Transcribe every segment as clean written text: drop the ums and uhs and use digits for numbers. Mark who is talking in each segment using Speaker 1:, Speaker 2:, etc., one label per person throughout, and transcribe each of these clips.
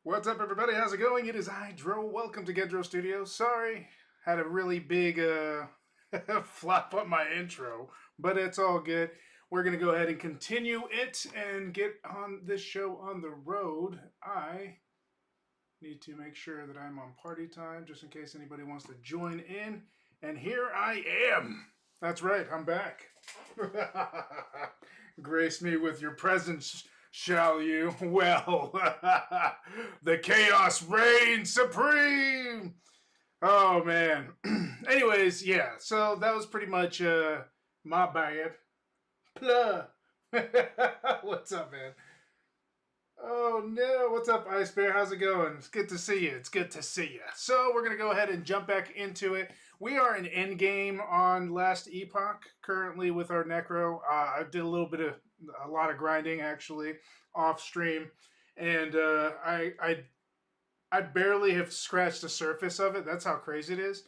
Speaker 1: What's up, everybody? How's it going? It is Dro. Welcome to Gen-Dro Studios. Sorry, had a really big flop on my intro, but it's all good. We're going to go ahead and continue it and get on this show on the road. I need to make sure that I'm on party time just in case anybody wants to join in. And here I am. That's right, I'm back. Grace me with your presence, shall you? Well, the chaos reigns supreme. Oh man. Anyways, yeah. So that was pretty much my bad. Pluh. What's up, man? Oh no, what's up, Ice Bear? How's it going? It's good to see you. It's good to see you. So we're gonna go ahead and jump back into it. We are in Endgame on last Epoch, currently with our Necro. I did a lot of grinding actually off stream, and I barely have scratched the surface of it. That's how crazy it is.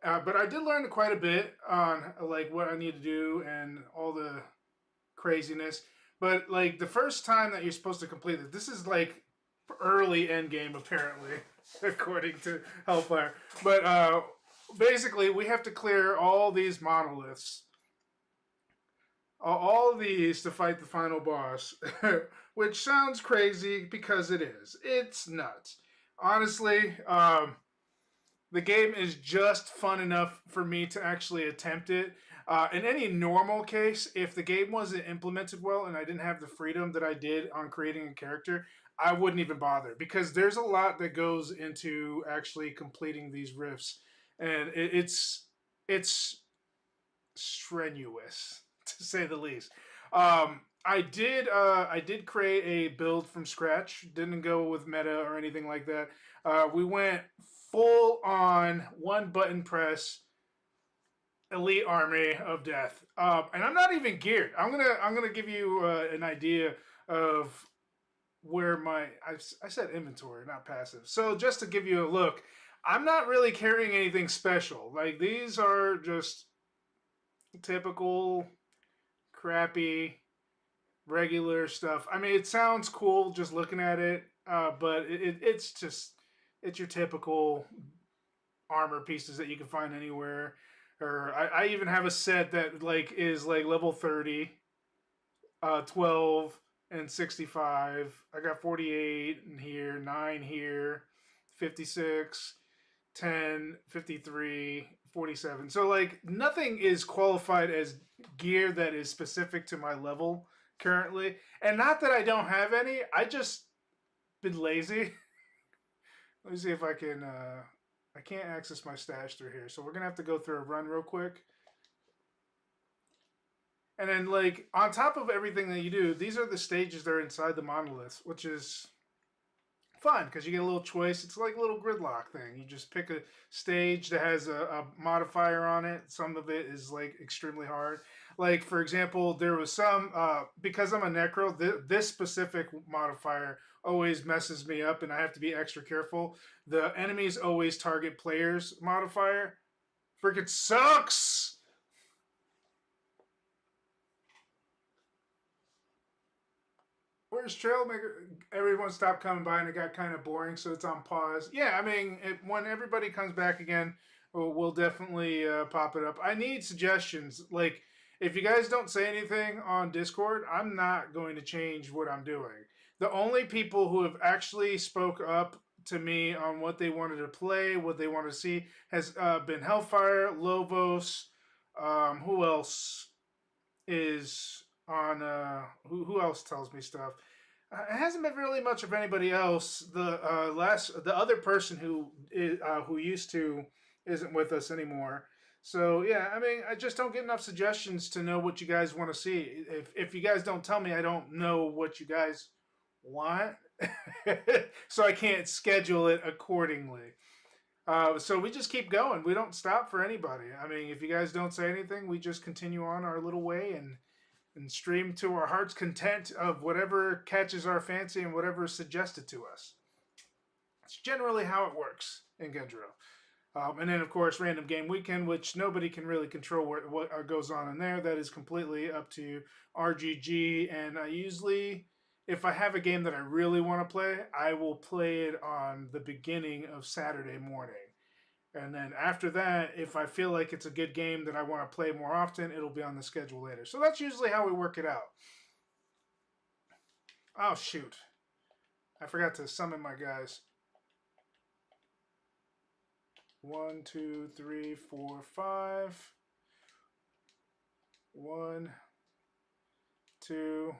Speaker 1: But I did learn quite a bit on like what I need to do and all the craziness. But like the first time that you're supposed to complete it, this is like early end game apparently, according to Hellfire. But basically, we have to clear all these monoliths, all these to fight the final boss, which sounds crazy because it is. It's nuts. Honestly, the game is just fun enough for me to actually attempt it. In any normal case, if the game wasn't implemented well and I didn't have the freedom that I did on creating a character, I wouldn't even bother because there's a lot that goes into actually completing these rifts, and it's strenuous to say the least. I did create a build from scratch. Didn't go with meta or anything like that. We went full on one button press elite army of death, and I'm not even geared. I'm gonna give you an idea of where I said inventory, not passive. So just to give you a look, I'm not really carrying anything special. Like these are just typical crappy regular stuff. I mean, it sounds cool just looking at it, but it's your typical armor pieces that you can find anywhere. Or I even have a set that like is like level 30, 12, and 65. I got 48 in here, 9 here, 56, 10, 53, 47. So like nothing is qualified as gear that is specific to my level currently. And not that I don't have any, I just been lazy. Let me see if I can I can't access my stash through here. So we're going to have to go through a run real quick. And then like on top of everything that you do, these are the stages that are inside the monoliths, which is fun because you get a little choice. It's like a little gridlock thing. You just pick a stage that has a modifier on it. Some of it is like extremely hard. Like for example, there was some because I'm a necro. This specific modifier always messes me up, and I have to be extra careful. The enemies always target players modifier. Freaking sucks. Where's Trailmaker? Everyone stopped coming by and it got kind of boring, so it's on pause. Yeah, I mean, when everybody comes back again, we'll definitely pop it up. I need suggestions. Like, if you guys don't say anything on Discord, I'm not going to change what I'm doing. The only people who have actually spoke up to me on what they wanted to play, what they want to see, has been Hellfire, Lovos. Who else is on who else tells me stuff? It hasn't been really much of anybody else. The other person who used to isn't with us anymore. So yeah, I mean, I just don't get enough suggestions to know what you guys want to see. If you guys don't tell me, I don't know what you guys want, so I can't schedule it accordingly. So we just keep going. We don't stop for anybody. I mean, if you guys don't say anything, we just continue on our little way and stream to our heart's content of whatever catches our fancy and whatever is suggested to us. It's generally how it works in Gen-Dro. And then, of course, Random Game Weekend, which nobody can really control what goes on in there. That is completely up to RGG, and I usually if I have a game that I really want to play, I will play it on the beginning of Saturday morning. And then after that, if I feel like it's a good game that I want to play more often, it'll be on the schedule later. So that's usually how we work it out. Oh, shoot. I forgot to summon my guys. 1, 2, 3, 4, 5. 1, 2,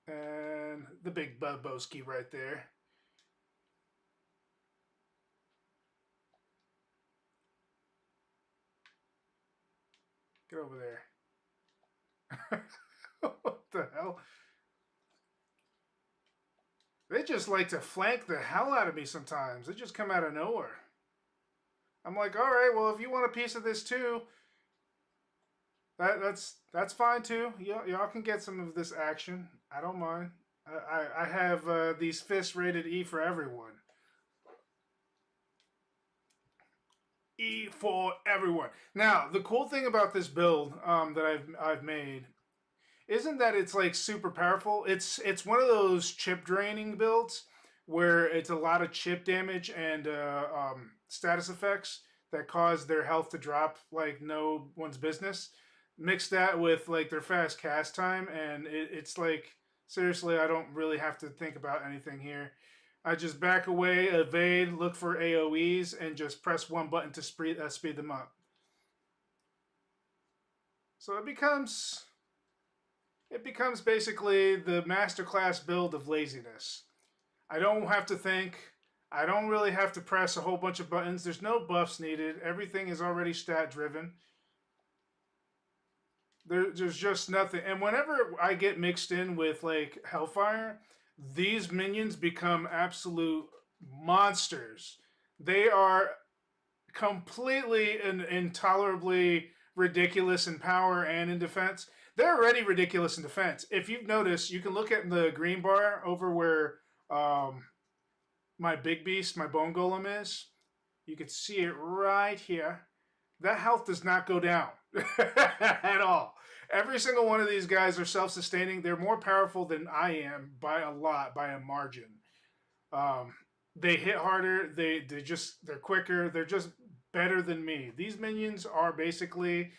Speaker 1: and the big Bubboski right there. Get over there. What the hell? They just like to flank the hell out of me sometimes. They just come out of nowhere. I'm like, all right, well, if you want a piece of this too, that's fine too. Y'all can get some of this action. I don't mind. I have these fists rated E for everyone. E for everyone. Now, the cool thing about this build that I've made isn't that it's like super powerful. It's one of those chip draining builds where it's a lot of chip damage and status effects that cause their health to drop like no one's business. Mix that with like their fast cast time, and it's like seriously, I don't really have to think about anything here. I just back away, evade, look for AoEs, and just press one button to speed them up. So it becomes basically the masterclass build of laziness. I don't have to think. I don't really have to press a whole bunch of buttons. There's no buffs needed. Everything is already stat driven. There's just nothing. And whenever I get mixed in with like Hellfire, these minions become absolute monsters. They are completely and intolerably ridiculous in power and in defense. They're already ridiculous in defense. If you've noticed, you can look at the green bar over where my big beast, my bone golem is. You can see it right here. That health does not go down at all. Every single one of these guys are self-sustaining. They're more powerful than I am by a lot, by a margin. They hit harder. They're quicker. They're just better than me. These minions are basically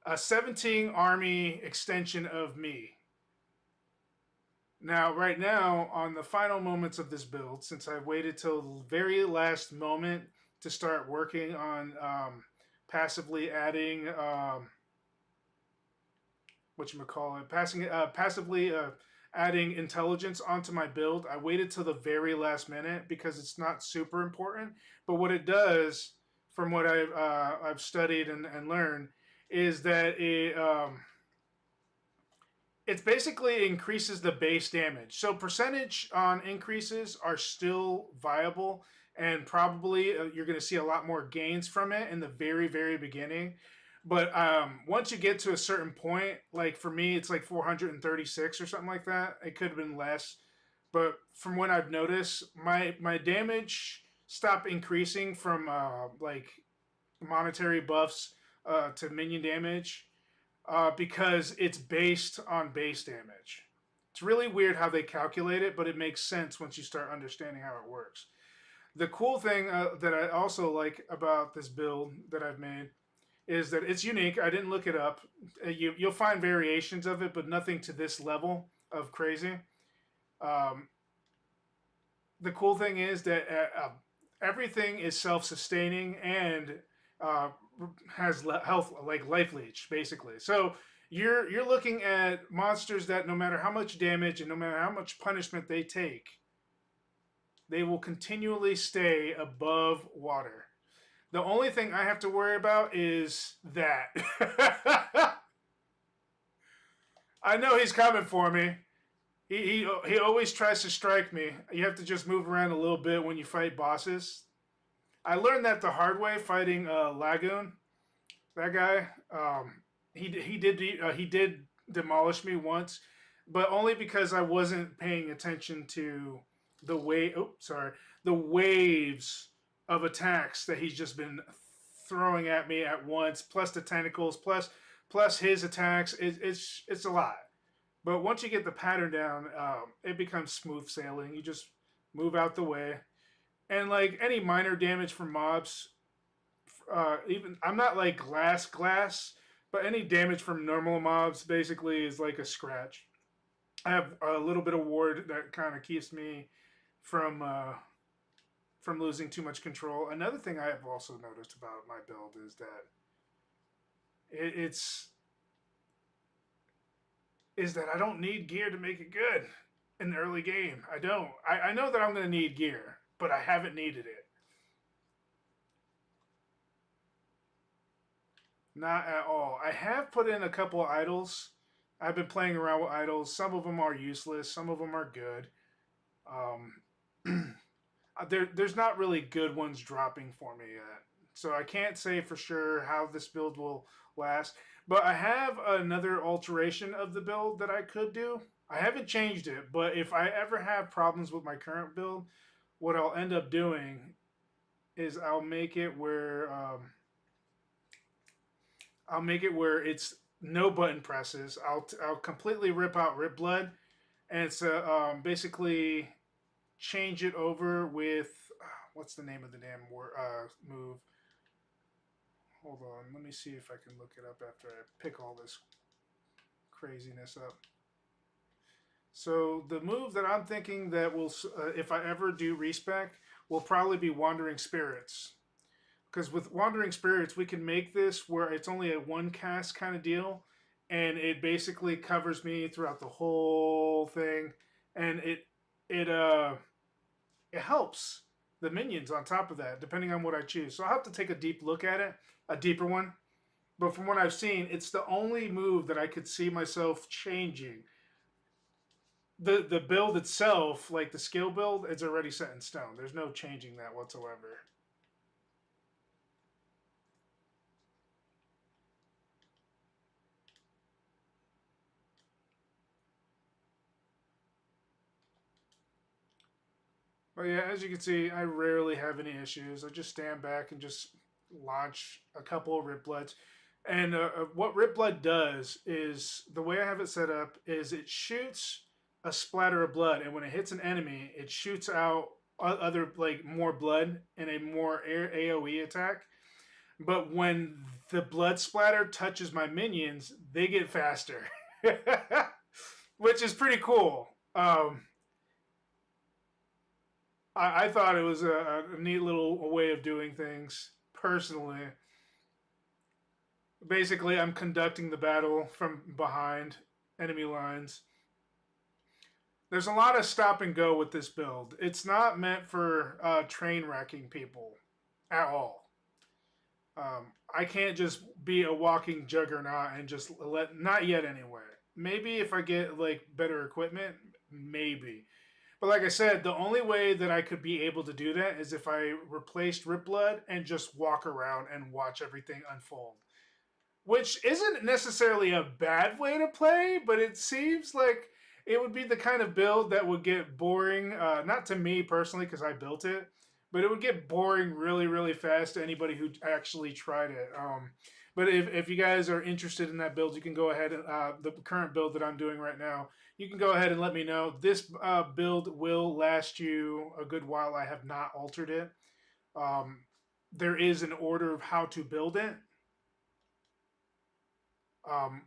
Speaker 1: a 17 army extension of me. Now, right now, on the final moments of this build, since I waited till the very last moment to start working on passively adding passively adding intelligence onto my build. I waited till the very last minute because it's not super important. But what it does, from what I've studied and learned, is that it basically increases the base damage. So percentage on increases are still viable, and probably you're going to see a lot more gains from it in the very, very beginning. But once you get to a certain point, like for me, it's like 436 or something like that. It could have been less. But from what I've noticed, my damage stopped increasing from like monetary buffs to minion damage because it's based on base damage. It's really weird how they calculate it, but it makes sense once you start understanding how it works. The cool thing that I also like about this build that I've made is that it's unique. I didn't look it up. You'll find variations of it, but nothing to this level of crazy. The cool thing is that everything is self-sustaining and has health, like life leech, basically. So you're looking at monsters that no matter how much damage and no matter how much punishment they take, they will continually stay above water. The only thing I have to worry about is that. I know he's coming for me. He always tries to strike me. You have to just move around a little bit when you fight bosses. I learned that the hard way fighting Lagoon. That guy, he did demolish me once, but only because I wasn't paying attention to the waves of attacks that he's just been throwing at me at once, plus the tentacles, plus his attacks. It's a lot. But once you get the pattern down, it becomes smooth sailing. You just move out the way, and like any minor damage from mobs, even I'm not like glass, but any damage from normal mobs basically is like a scratch. I have a little bit of ward that kind of keeps me from from losing too much control. Another thing I have also noticed about my build is that it's is that I don't need gear to make it good in the early game. I don't. I know that I'm going to need gear, but I haven't needed it. Not at all. I have put in a couple of idols. I've been playing around with idols. Some of them are useless. Some of them are good. There's not really good ones dropping for me yet. So I can't say for sure how this build will last. But I have another alteration of the build that I could do. I haven't changed it, but if I ever have problems with my current build, what I'll end up doing is I'll make it where it's no button presses. I'll completely rip out Rip Blood, and it's basically change it over with what's the name of the damn move? Hold on, let me see if I can look it up after I pick all this craziness up. So the move that I'm thinking that will, if I ever do respec, will probably be Wandering Spirits. Because with Wandering Spirits, we can make this where it's only a one cast kind of deal, and it basically covers me throughout the whole thing, and it helps the minions on top of that, depending on what I choose. So I'll have to take a deep look at it, a deeper one. But from what I've seen, it's the only move that I could see myself changing. The build itself, like the skill build, it's already set in stone. There's no changing that whatsoever. But yeah, as you can see, I rarely have any issues. I just stand back and just launch a couple of Rip Bloods. And what Rip Blood does is the way I have it set up is it shoots a splatter of blood, and when it hits an enemy, it shoots out other like more blood in a more AOE attack. But when the blood splatter touches my minions, they get faster, which is pretty cool. I thought it was a neat little way of doing things personally. Basically, I'm conducting the battle from behind enemy lines. There's a lot of stop and go with this build. It's not meant for train wrecking people at all. I can't just be a walking juggernaut and just let, not yet anyway. Maybe if I get like better equipment, maybe. But like I said, the only way that I could be able to do that is if I replaced Rip Blood and just walk around and watch everything unfold. Which isn't necessarily a bad way to play, but it seems like it would be the kind of build that would get boring. Not to me personally, because I built it, but it would get boring really, really fast to anybody who actually tried it. But if you guys are interested in that build, you can go ahead and the current build that I'm doing right now, you can go ahead and let me know. This build will last you a good while. I have not altered it. Um, there is an order of how to build it.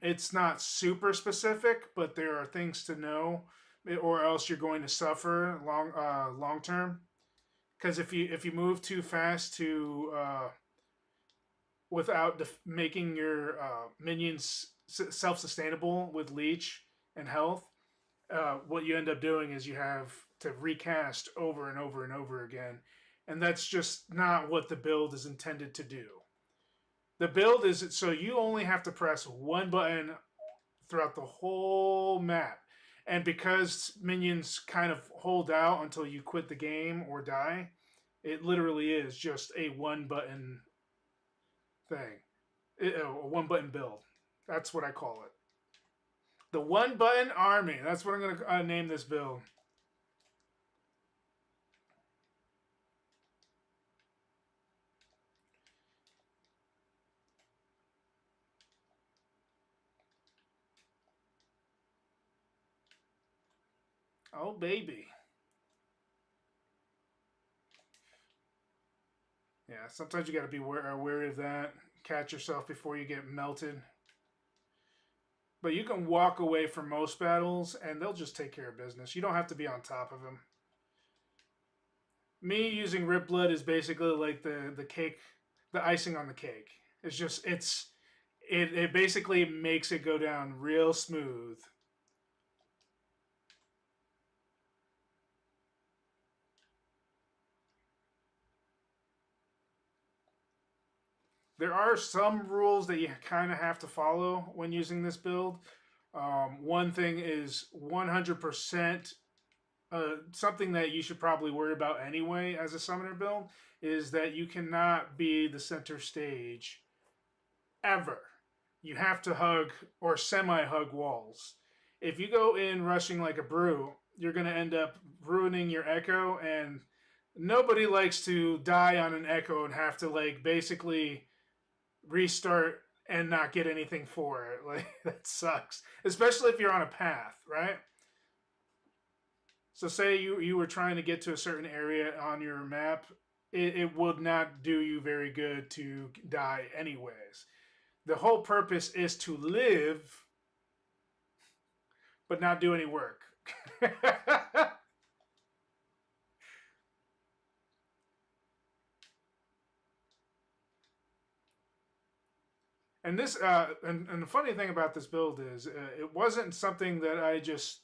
Speaker 1: It's not super specific, but there are things to know, or else you're going to suffer long term. Because if you move too fast to without making your minions self sustainable with leech and health, what you end up doing is you have to recast over and over and over again, and that's just not what the build is intended to do. The build is so you only have to press one button throughout the whole map. And because minions kind of hold out until you quit the game or die, it literally is just a one button thing. A one button build. That's what I call it. The one button army. That's what I'm going to name this build. Oh, baby. Yeah, sometimes you got to be wary of that. Catch yourself before you get melted. But you can walk away from most battles and they'll just take care of business. You don't have to be on top of them. Me using Rip Blood is basically like the cake, the icing on the cake. It's just it basically makes it go down real smooth. There are some rules that you kind of have to follow when using this build. One thing is 100% something that you should probably worry about anyway as a summoner build is that you cannot be the center stage ever. You have to hug or semi hug walls. If you go in rushing like a brew, you're going to end up ruining your echo, and nobody likes to die on an echo and have to like basically restart and not get anything for it. Like that sucks, especially if you're on a path, right? So say you were trying to get to a certain area on your map, it would not do you very good to die anyways. The whole purpose is to live, but not do any work. And the funny thing about this build is it wasn't something that I just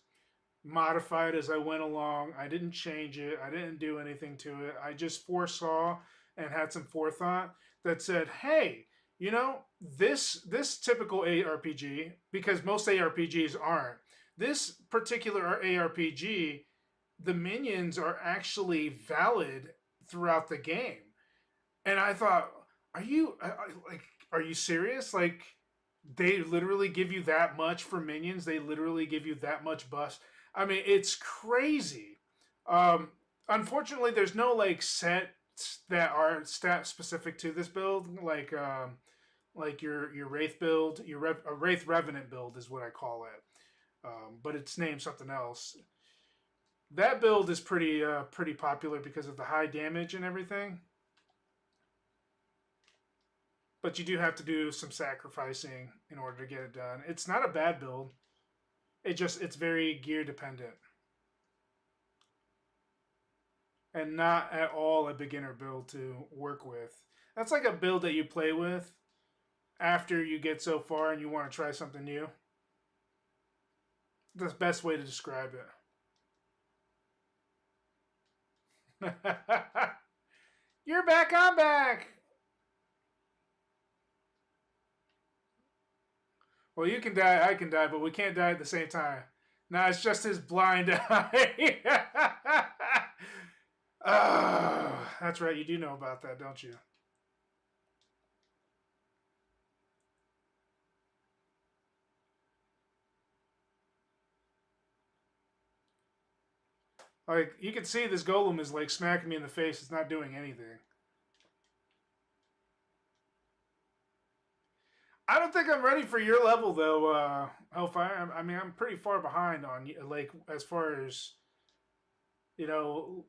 Speaker 1: modified as I went along. I didn't change it. I didn't do anything to it. I just foresaw and had some forethought that said, "Hey, you know, this typical ARPG, because most ARPGs aren't. This particular ARPG, the minions are actually valid throughout the game." And I thought, like, are you serious? Like, they literally give you that much for minions. They literally give you that much buff. I mean, it's crazy. Um, Unfortunately, there's no like sets that are stat specific to this build. Like your wraith build, a wraith revenant build is what I call it. But it's named something else. That build is pretty popular because of the high damage and everything. But you do have to do some sacrificing in order to get it done. It's not a bad build. It's very gear dependent and not at all a beginner build to work with. That's like a build that you play with after you get so far and you want to try something new. That's the best way to describe it. You're back, I'm back. Well, you can die, I can die, but we can't die at the same time. Nah, it's just his blind eye. Oh, that's right. You do know about that, don't you? Like, you can see this golem is like smacking me in the face. It's not doing anything. I don't think I'm ready for your level though, Hellfire. I mean, I'm pretty far behind on like as far as you know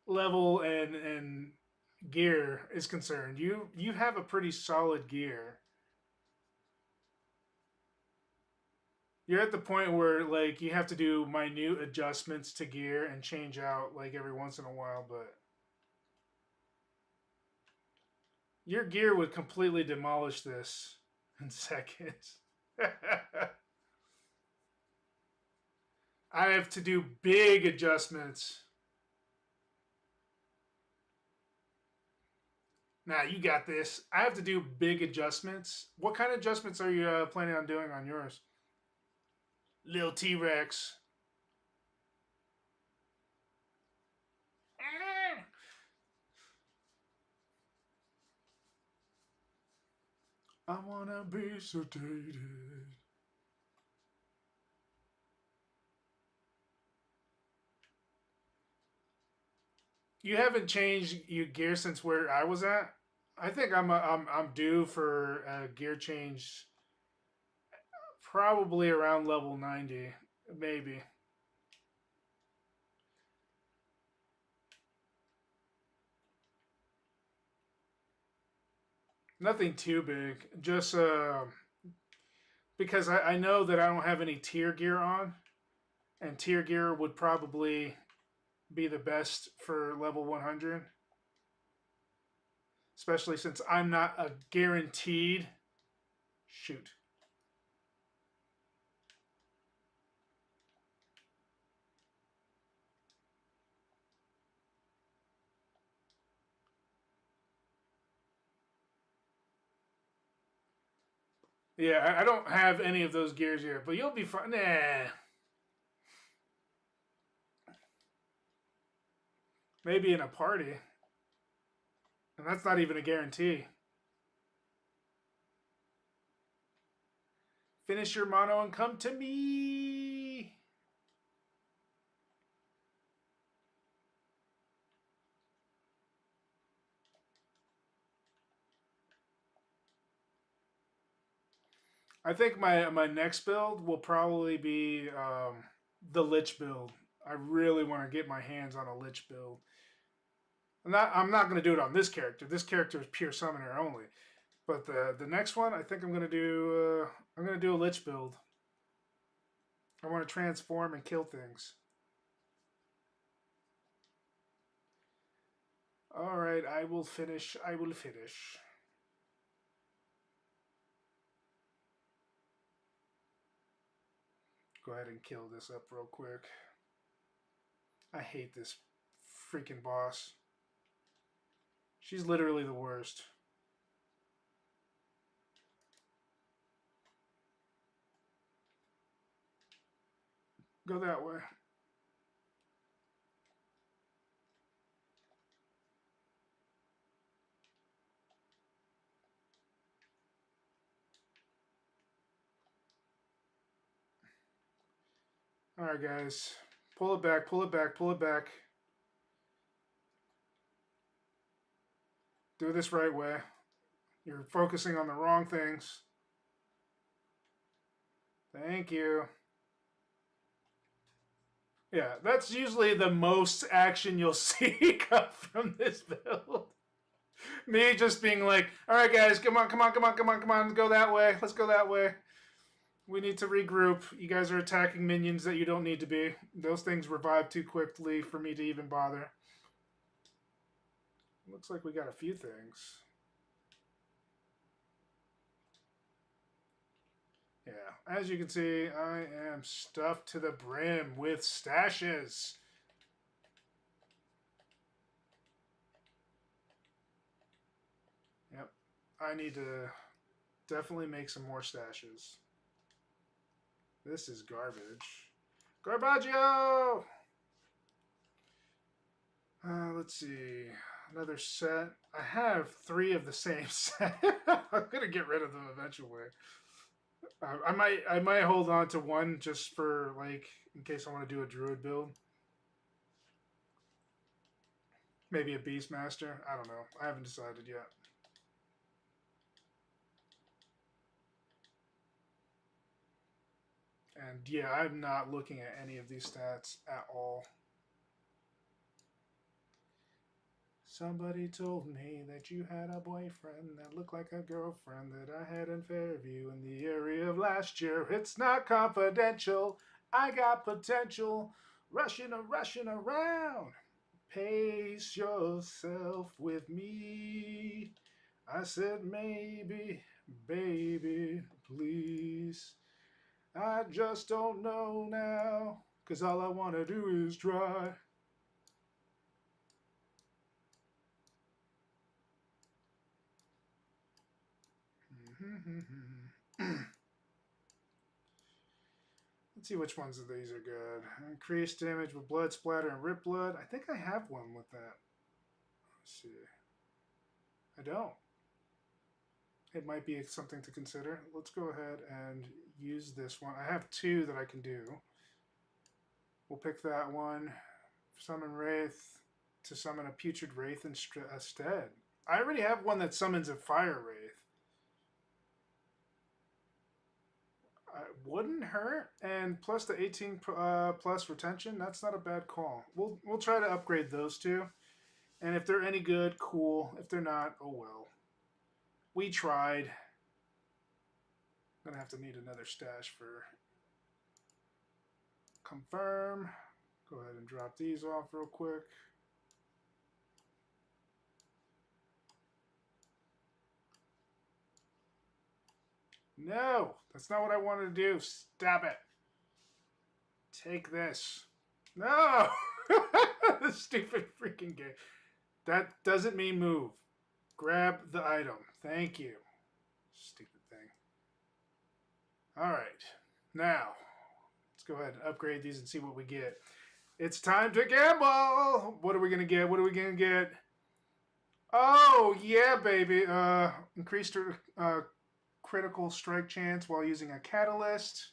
Speaker 1: level and gear is concerned. You have a pretty solid gear. You're at the point where like you have to do minute adjustments to gear and change out like every once in a while, but your gear would completely demolish this in seconds. I have to do big adjustments. Nah, you got this. I have to do big adjustments. What kind of adjustments are you planning on doing on yours? Little T Rex. I wanna be sedated. You haven't changed your gear since where I was at. I think I'm due for a gear change, probably around level 90, maybe. Nothing too big. Just because I know that I don't have any tier gear on, and tier gear would probably be the best for level 100, especially since I'm not a guaranteed shoot. Yeah, I don't have any of those gears yet, but you'll be fine. Nah, maybe in a party, and that's not even a guarantee. Finish your mono and come to me. I think my next build will probably be the Lich build. I really want to get my hands on a Lich build. I'm not going to do it on this character. This character is pure summoner only. But the next one, I think I'm gonna do a Lich build. I want to transform and kill things. All right, I will finish. I will finish. Go ahead and kill this up real quick. I hate this freaking boss. She's literally the worst. Go that way. All right, guys. Pull it back, pull it back, pull it back. Do this right way. You're focusing on the wrong things. Thank you. Yeah, that's usually the most action you'll see come from this build. Me just being like, all right, guys, come on, come on, come on, come on, come on, go that way. Let's go that way. We need to regroup. You guys are attacking minions that you don't need to be. Those things revive too quickly for me to even bother. Looks like we got a few things. Yeah, as you can see, I am stuffed to the brim with stashes. Yep, I need to definitely make some more stashes. This is garbage. Garbaggio! Let's see. Another set. I have 3 of the same set. I'm gonna get rid of them eventually. I might hold on to one just for like in case I want to do a druid build. Maybe a beastmaster. I don't know. I haven't decided yet. And yeah, I'm not looking at any of these stats at all. Somebody told me that you had a boyfriend that looked like a girlfriend that I had in Fairview in the area of last year. It's not confidential. I got potential. Rushing around. Pace yourself with me. I said maybe, baby, please. I just don't know now. 'Cause all I want to do is try. Let's see which ones of these are good. Increased damage with blood splatter and rip blood. I think I have one with that. Let's see. I don't. It might be something to consider. Let's go ahead and use this one. I have 2 that I can do. We'll pick that one. Summon Wraith to summon a Putrid Wraith instead. I already have one that summons a Fire Wraith. Wouldn't hurt, and plus the 18 plus retention. That's not a bad call. We'll try to upgrade those 2, and if they're any good, cool. If they're not, oh well. We tried. Gonna have to need another stash for confirm. Go ahead and drop these off real quick. No, that's not what I wanted to do. Stop it. Take this. No! This stupid freaking game. That doesn't mean move. Grab the item. Thank you. Stupid thing. Alright. Now, let's go ahead and upgrade these and see what we get. It's time to gamble! What are we going to get? What are we going to get? Oh, yeah, baby. Increased critical strike chance while using a catalyst.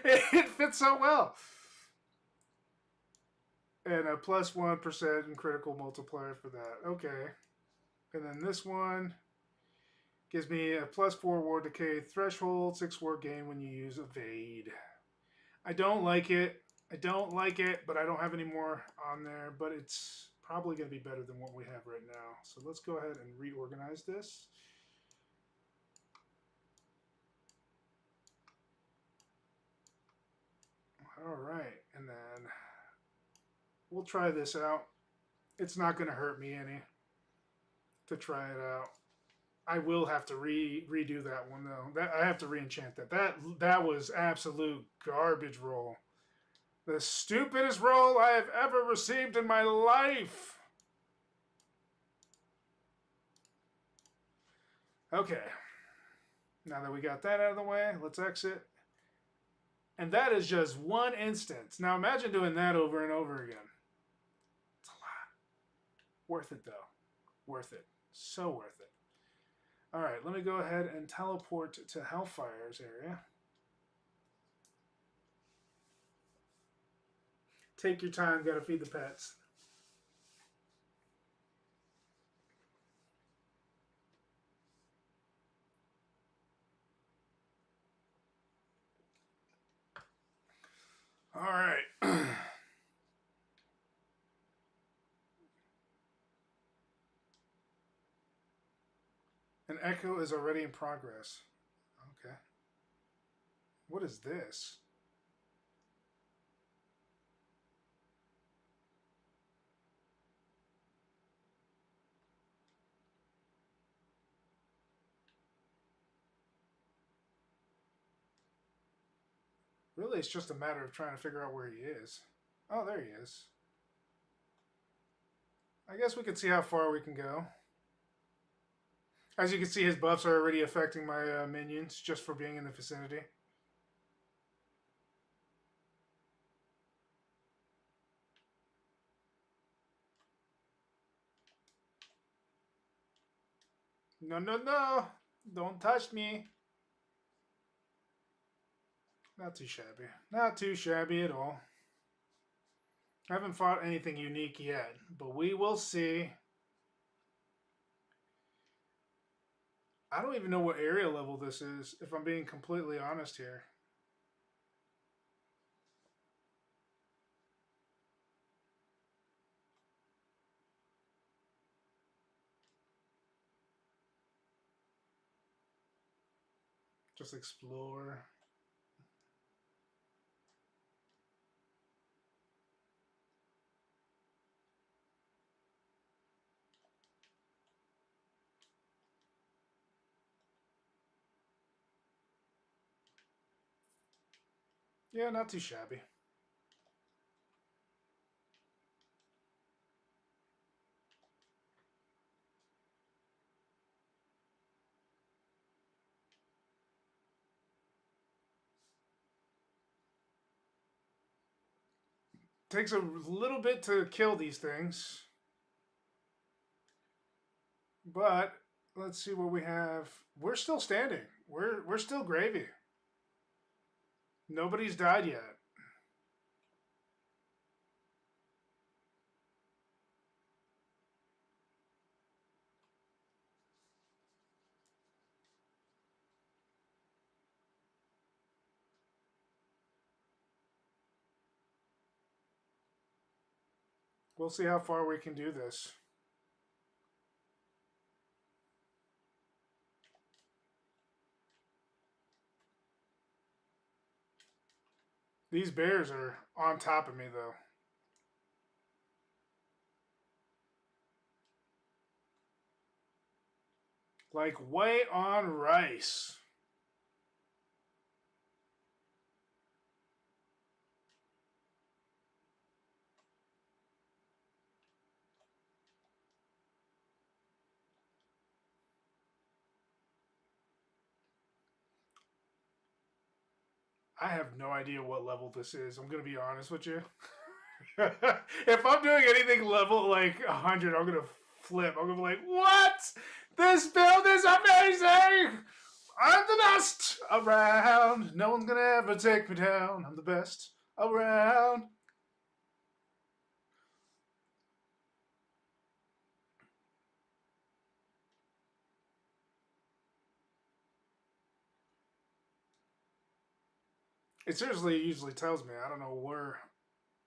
Speaker 1: It fits so well. And a plus 1% in critical multiplier for that. Okay. And then this one gives me a plus 4 ward decay threshold, 6 ward gain when you use evade. I don't like it. I don't like it, but I don't have any more on there. But it's probably going to be better than what we have right now. So let's go ahead and reorganize this. All right, and then we'll try this out. It's not going to hurt me any to try it out. I will have to redo that one though. I have to re-enchant that. That was absolute garbage roll. The stupidest roll I have ever received in my life. Okay. Now that we got that out of the way, let's exit. And that is just one instance. Now imagine doing that over and over again. It's a lot. Worth it though. Worth it. So worth it. All right, let me go ahead and teleport to Hellfire's area. Take your time, gotta feed the pets. All right. An echo is already in progress. Okay. What is this? Really, it's just a matter of trying to figure out where he is. Oh, there he is. I guess we could see how far we can go. As you can see, his buffs are already affecting my minions just for being in the vicinity. No, no, no! Don't touch me! Not too shabby. Not too shabby at all. I haven't fought anything unique yet, but we will see. I don't even know what area level this is, if I'm being completely honest here. Just explore. Yeah, not too shabby. Takes a little bit to kill these things. But let's see what we have. We're still standing. We're still gravy. Nobody's died yet. We'll see how far we can do this. These bears are on top of me, though. Like white on rice. I have no idea what level this is. I'm going to be honest with you. If I'm doing anything level like 100, I'm going to flip. I'm going to be like, what? This build is amazing! I'm the best around. No one's going to ever take me down. I'm the best around. It seriously usually tells me. I don't know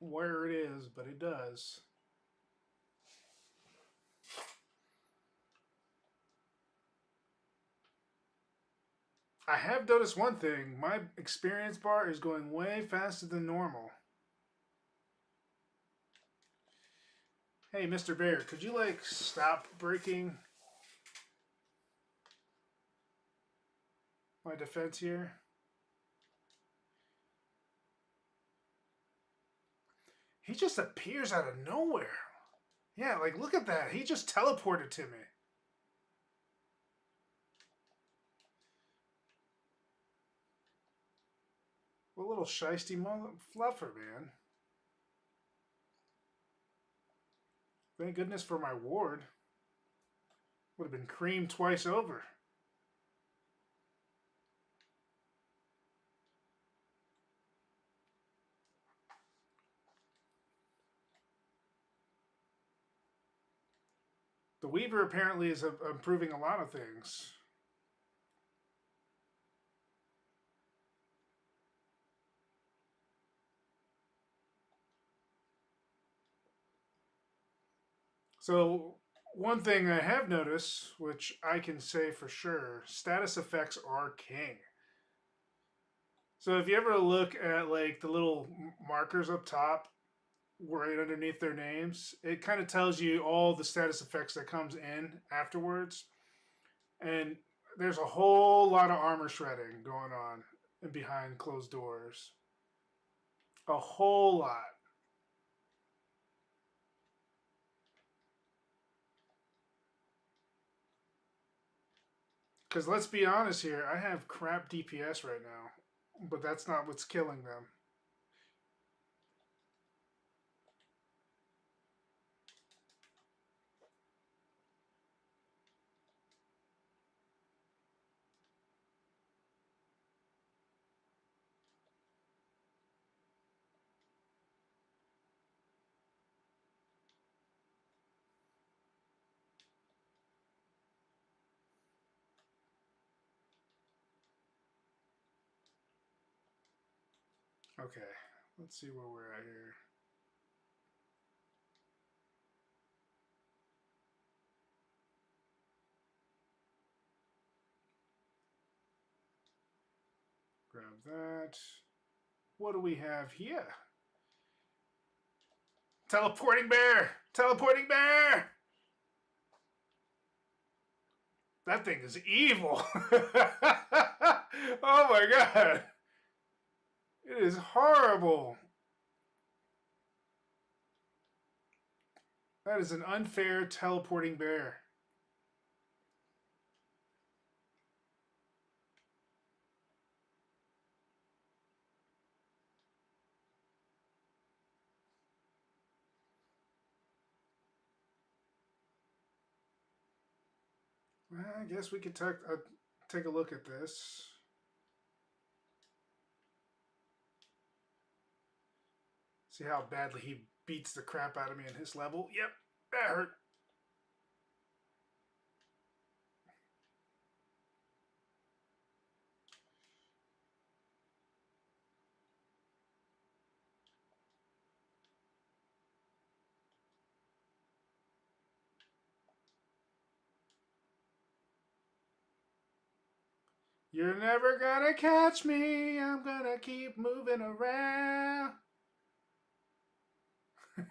Speaker 1: where it is, but it does. I have noticed one thing. My experience bar is going way faster than normal. Hey, Mr. Bear, could you like stop breaking my defense here? He just appears out of nowhere. Yeah, like look at that. He just teleported to me. What a little shisty fluffer, man. Thank goodness for my ward. Would have been creamed twice over. The Weaver apparently is improving a lot of things. So, one thing I have noticed, which I can say for sure, status effects are king. So, if you ever look at like the little markers up top, right underneath their names, it kind of tells you all the status effects that comes in afterwards. And there's a whole lot of armor shredding going on behind closed doors. A whole lot. Because let's be honest here, I have crap DPS right now, but that's not what's killing them. Okay, let's see where we're at here. Grab that. What do we have here? Teleporting bear! Teleporting bear! That thing is evil. Oh my god. It is horrible. That is an unfair teleporting bear. Well, I guess we could take a look at this. See how badly he beats the crap out of me in his level. Yep, that hurt. You're never gonna catch me. I'm gonna keep moving around.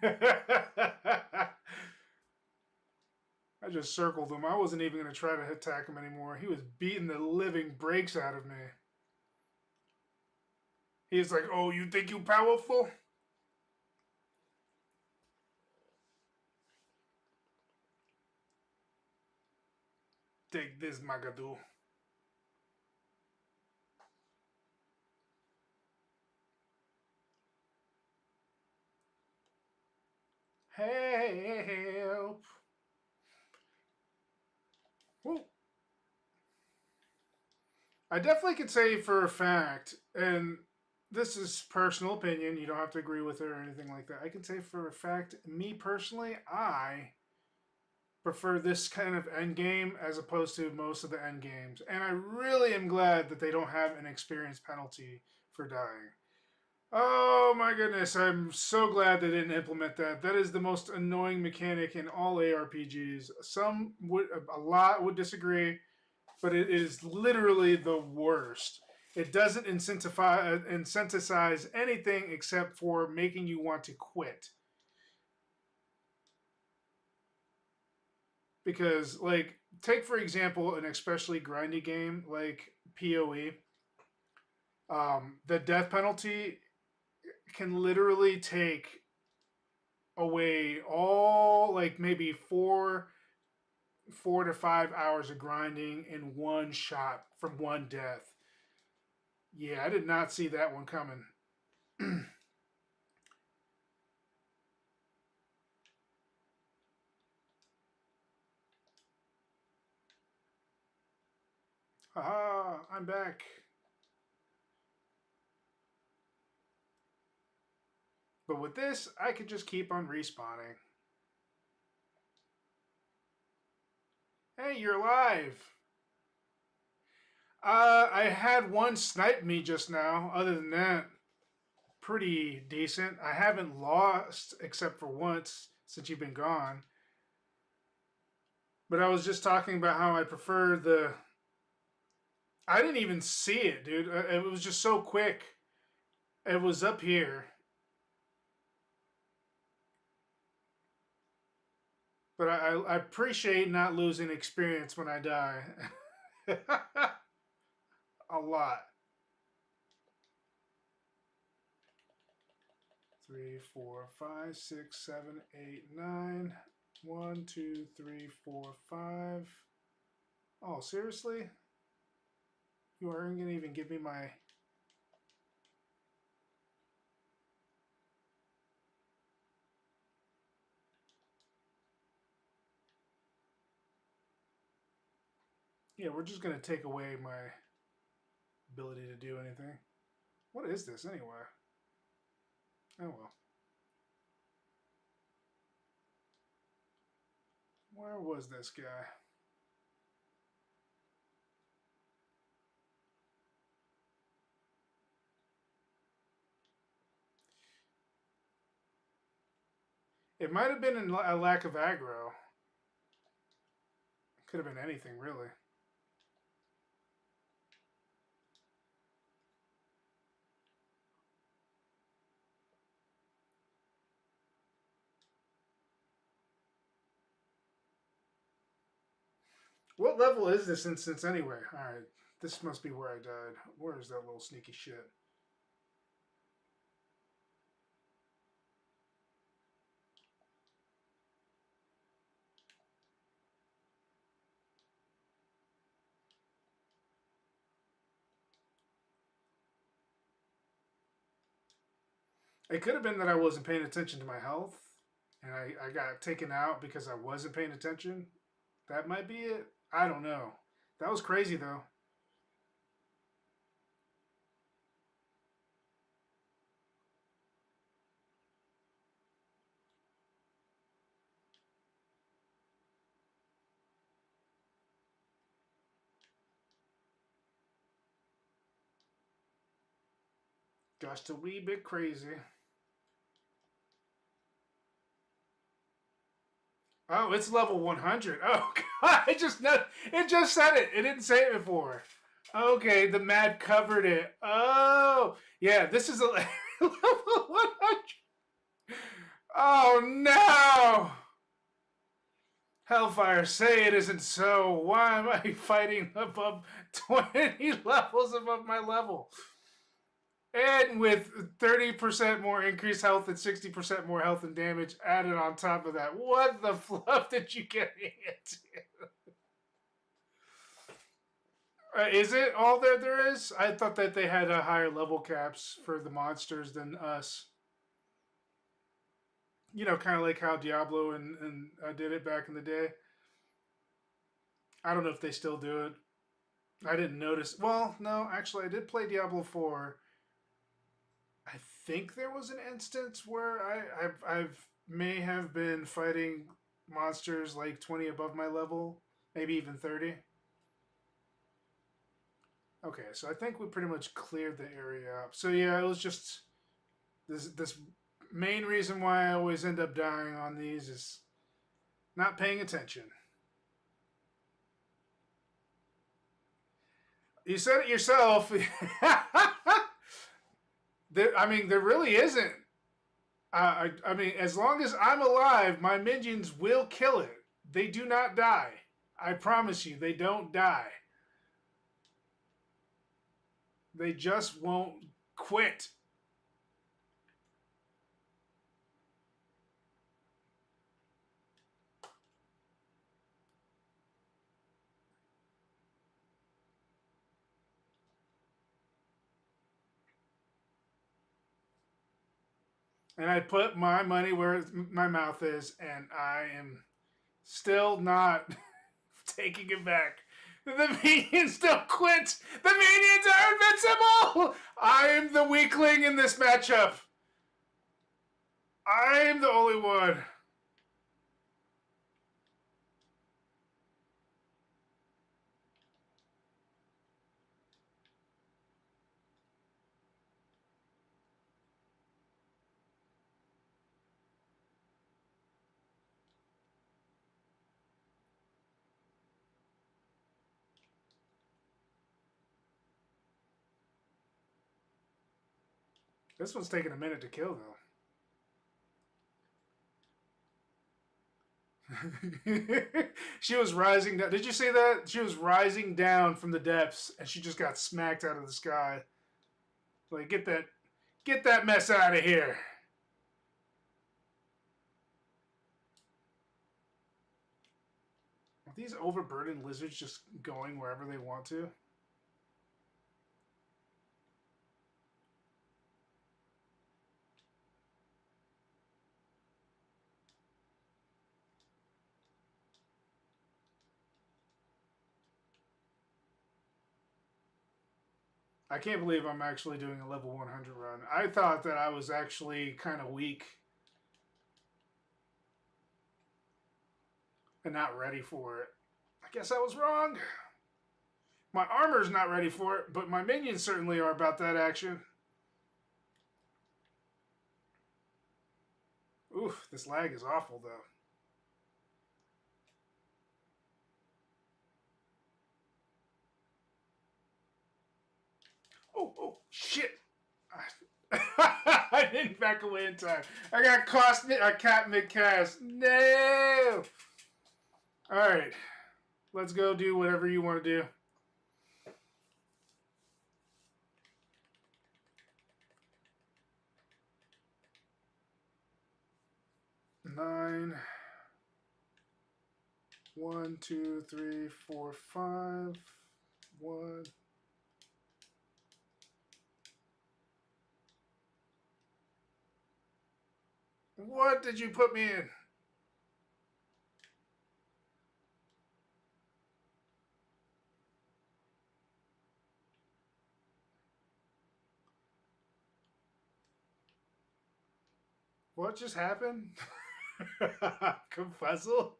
Speaker 1: I just circled him. I wasn't even gonna try to attack him anymore. He was beating the living brakes out of me. He's like, "Oh, you think you powerful?" Take this, Magadu. Help. Woo. I definitely could say for a fact, and this is personal opinion, you don't have to agree with it or anything like that. I can say for a fact, me personally, I prefer this kind of end game as opposed to most of the end games. And I really am glad that they don't have an experience penalty for dying. Oh my goodness, I'm so glad they didn't implement that. That is the most annoying mechanic in all ARPGs. A lot would disagree, but it is literally the worst. It doesn't incentivize anything except for making you want to quit. Because, like, take for example an especially grindy game like PoE. The death penalty can literally take away all, like, maybe four to 5 hours of grinding in one shot from one death. Yeah, I did not see that one coming. Haha, I'm back. But with this, I could just keep on respawning. Hey, you're alive. I had one snipe me just now. Other than that, pretty decent. I haven't lost except for once since you've been gone. But I was just talking about how I prefer the. I didn't even see it, dude. It was just so quick. It was up here. But I appreciate not losing experience when I die. A lot. 3, 4, 5, 6, 7, 8, 9. 1, 2, 3, 4, 5. Oh, seriously? You aren't going to even give me my... Yeah, we're just going to take away my ability to do anything. What is this anyway? Oh well. Where was this guy? It might have been a lack of aggro. Could have been anything, really. What level is this instance anyway? Alright, this must be where I died. Where is that little sneaky shit? It could have been that I wasn't paying attention to my health, and I got taken out because I wasn't paying attention. That might be it. I don't know. That was crazy, though. Just a wee bit crazy. Oh, it's level 100. Oh, God. It just said it. It didn't say it before. Okay, the mat covered it. Oh, yeah, this is a level 100. Oh no! Hellfire, say it isn't so. Why am I fighting above 20 levels above my level? And with 30% more increased health and 60% more health and damage added on top of that. What the fluff did you get me into? Is it all there is? I thought that they had higher level caps for the monsters than us. You know, kind of like how Diablo and did it back in the day. I don't know if they still do it. I didn't notice. Well, no, actually, I did play Diablo 4. I think there was an instance where I've may have been fighting monsters like 20 above my level, maybe even 30. Okay, so I think we pretty much cleared the area up. So yeah, it was just this main reason why I always end up dying on these is not paying attention. You said it yourself. I mean, there really isn't. I mean, as long as I'm alive, my minions will kill it. They do not die. I promise you, they don't die. They just won't quit. And I put my money where my mouth is, and I am still not taking it back. The minions still quit. The minions are invincible. I am the weakling in this matchup. I am the only one. This one's taking a minute to kill, though. She was rising down. Did you see that? She was rising down from the depths, and she just got smacked out of the sky. Like, get that mess out of here. Are these overburdened lizards just going wherever they want to? I can't believe I'm actually doing a level 100 run. I thought that I was actually kind of weak and not ready for it. I guess I was wrong. My armor's not ready for it, but my minions certainly are about that action. Oof, this lag is awful, though. Oh, shit. I didn't back away in time. I got caught a cat mid-cast. No! Alright. Let's go do whatever you want to do. Nine. 1, 2, 3, 4, 5. 1. What did you put me in? What just happened? Confuzzled?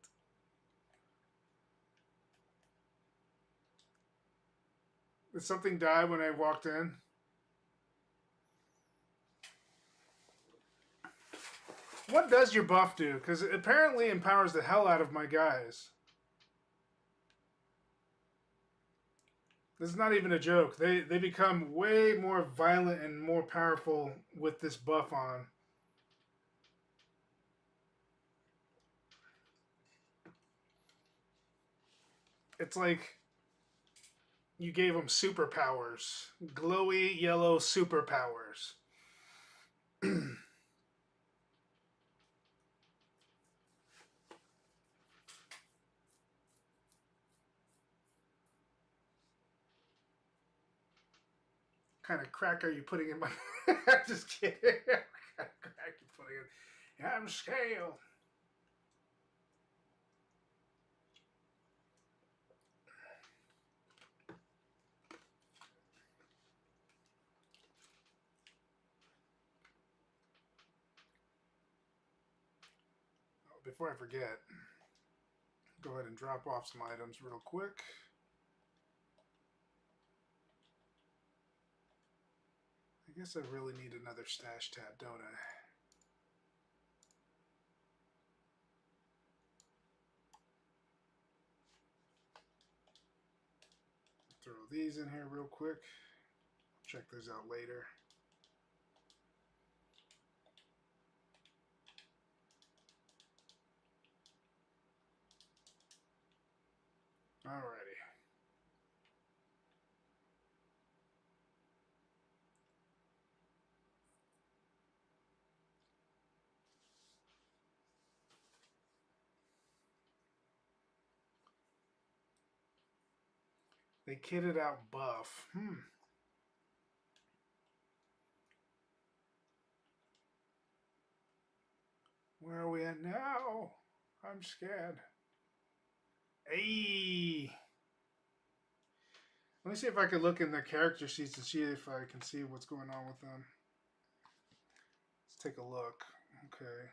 Speaker 1: Did something die when I walked in? What does your buff do? Because it apparently empowers the hell out of my guys. This is not even a joke. They become way more violent and more powerful with this buff on. It's like you gave them superpowers, glowy yellow superpowers. Kind of crack are you putting in my? Just kidding. What kind of crack you putting in? Yeah, I'm scale. Oh, before I forget, go ahead and drop off some items real quick. I guess I really need another stash tab, don't I? Throw these in here real quick. Check those out later. Alrighty. They kitted out buff. Where are we at now? I'm scared. Hey! Let me see if I can look in the character sheets and see if I can see what's going on with them. Let's take a look. Okay.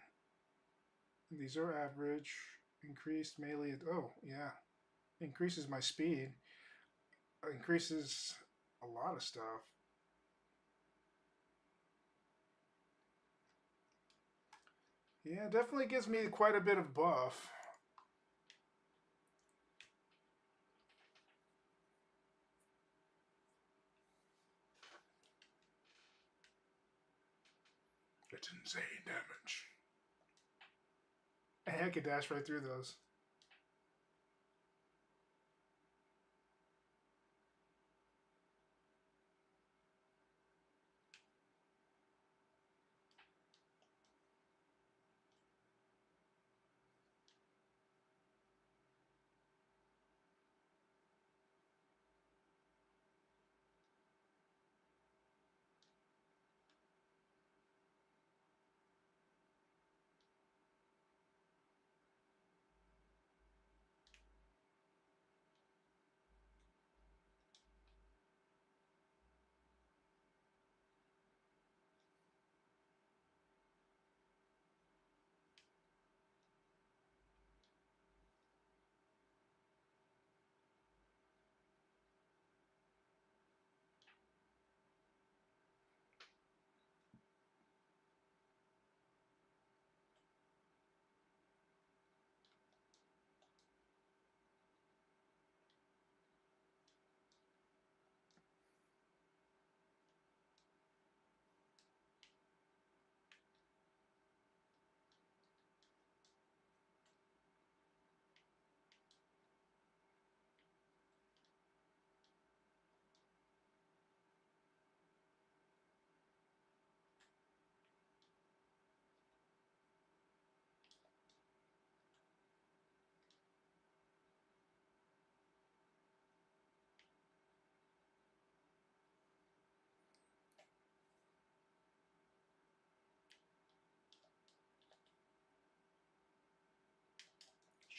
Speaker 1: These are average. Increased melee. Oh, yeah. Increases my speed. Increases a lot of stuff. Yeah, definitely gives me quite a bit of buff. It's insane damage. Hey, I could dash right through those.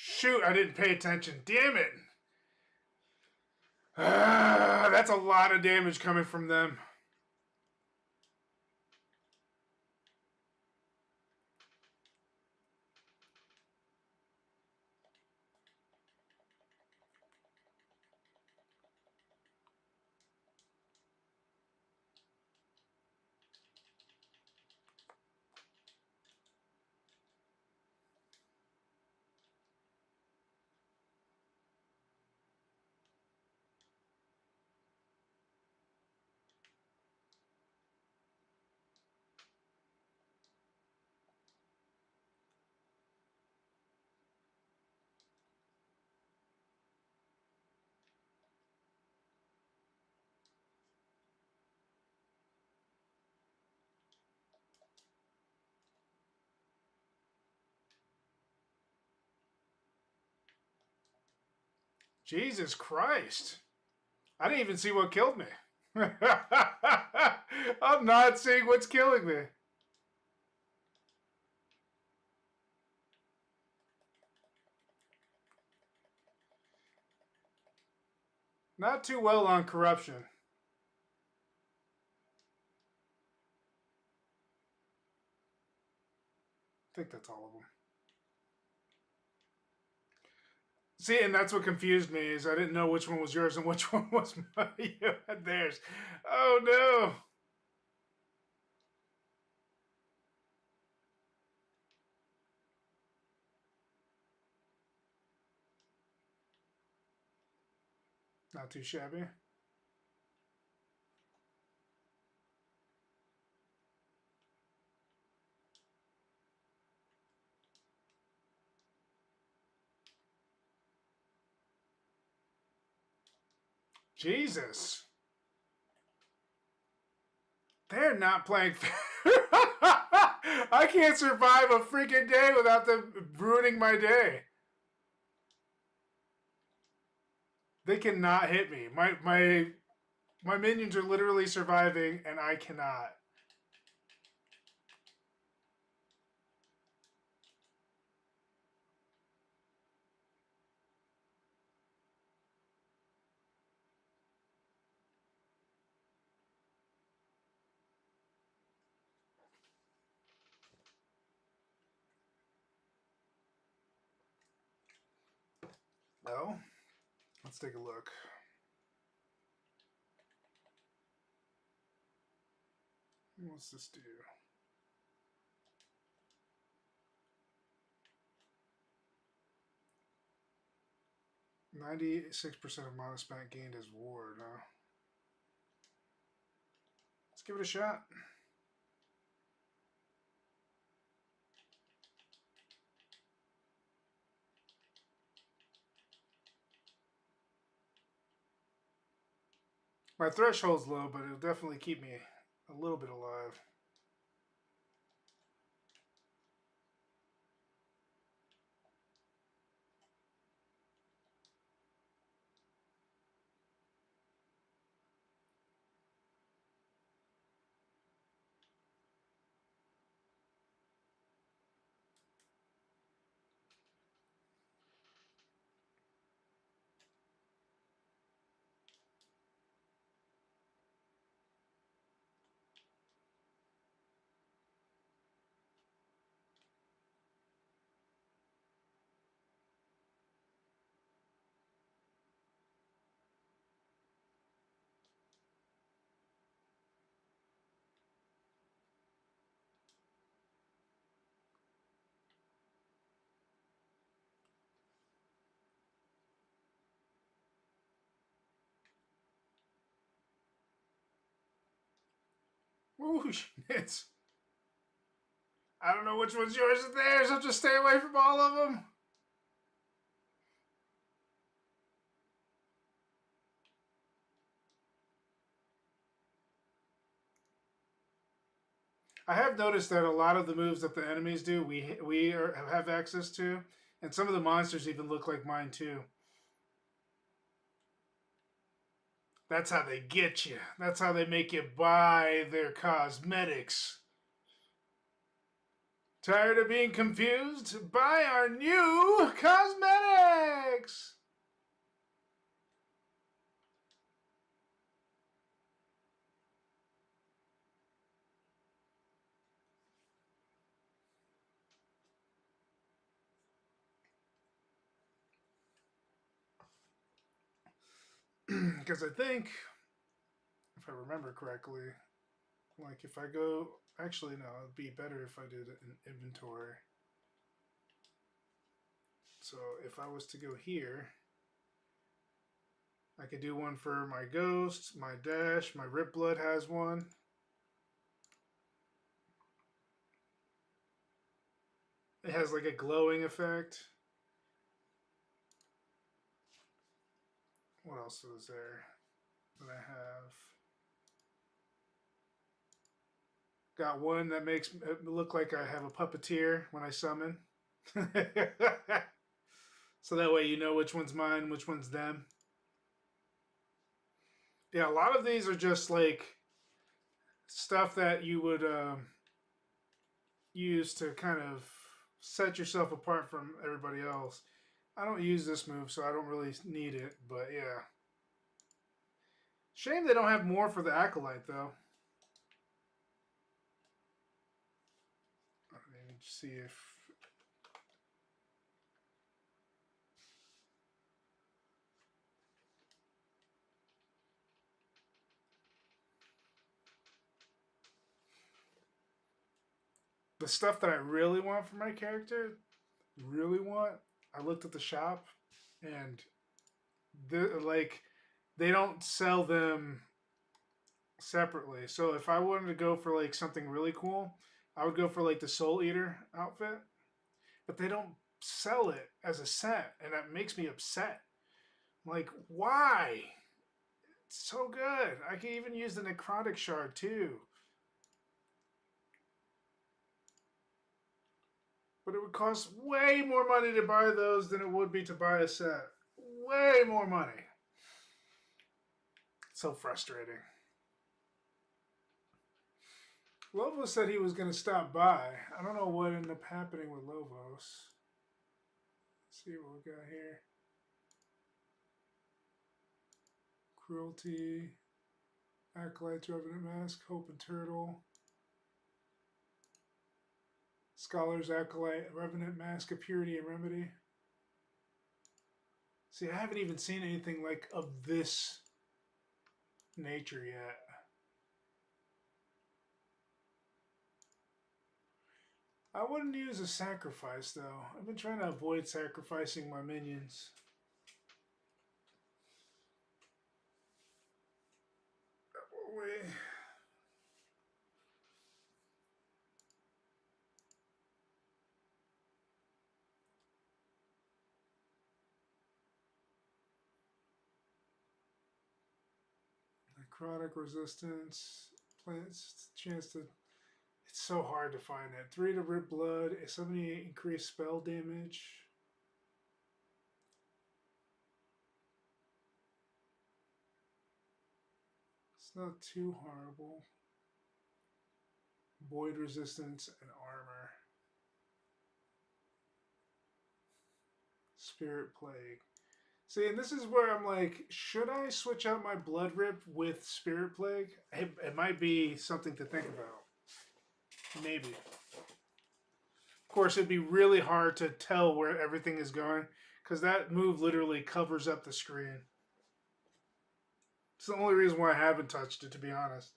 Speaker 1: Shoot, I didn't pay attention. Damn it. That's a lot of damage coming from them. Jesus Christ. I didn't even see what killed me. I'm not seeing what's killing me. Not too well on corruption. I think that's all of them. See, and that's what confused me is I didn't know which one was yours and which one was mine. You had theirs. Oh no. Not too shabby. Jesus. They're not playing fair. I can't survive a freaking day without them ruining my day. They cannot hit me. My minions are literally surviving and I cannot. No. Let's take a look. What's this do? 96% of mana spent gained as ward, huh? Let's give it a shot. My threshold's low, but it'll definitely keep me a little bit alive. Ooh, shit. I don't know which one's yours and theirs. I'll just stay away from all of them. I have noticed that a lot of the moves that the enemies do, have access to, and some of the monsters even look like mine too. That's how they get you. That's how they make you buy their cosmetics. Tired of being confused? Buy our new cosmetics! Because I think, if I remember correctly, like if I go, actually no, it'd be better if I did an inventory. So if I was to go here, I could do one for my ghost, my dash, my rip blood has one. It has like a glowing effect. What else was there that I have? Got one that makes it look like I have a puppeteer when I summon. So that way you know which one's mine, which one's them. Yeah, a lot of these are just like stuff that you would use to kind of set yourself apart from everybody else. I don't use this move, so I don't really need it. But yeah, shame they don't have more for the acolyte though. Let me see if the stuff that I really want for my character, really want. I looked at the shop, and like they don't sell them separately. So if I wanted to go for like something really cool, I would go for like the Soul Eater outfit, but they don't sell it as a set, and that makes me upset. Like, why? It's so good. I can even use the necrotic shard too. But it would cost way more money to buy those than it would be to buy a set. Way more money. So frustrating. Lovo said he was going to stop by. I don't know what ended up happening with Lovos. Let's see what we got here. Cruelty, Acolyte, Revenant Mask, Hope and Turtle, Scholar's Acolyte, Revenant Mask of Purity and Remedy. See, I haven't even seen anything like of this nature yet. I wouldn't use a sacrifice though. I've been trying to avoid sacrificing my minions. Wait. Necrotic resistance, plants chance to. It's so hard to find it. 3 to rip blood, 78 increased spell damage. It's not too horrible. Void resistance and armor. Spirit plague. See, and this is where I'm like, should I switch out my blood rip with spirit plague? It might be something to think about. Maybe. Of course, it'd be really hard to tell where everything is going because that move literally covers up the screen. It's the only reason why I haven't touched it, to be honest.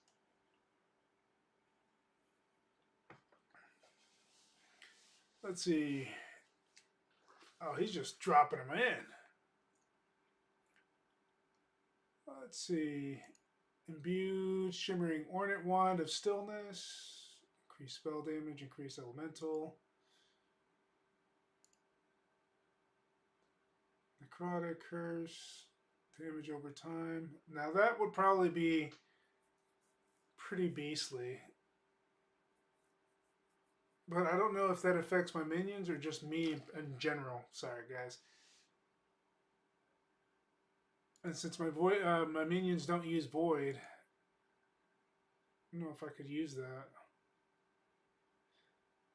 Speaker 1: Let's see. Oh, he's just dropping them in. Let's see. Imbued Shimmering Ornate Wand of Stillness. Increase spell damage, increase elemental. Necrotic Curse. Damage over time. Now that would probably be pretty beastly. But I don't know if that affects my minions or just me in general. Sorry, guys. And since my minions don't use void, I don't know if I could use that.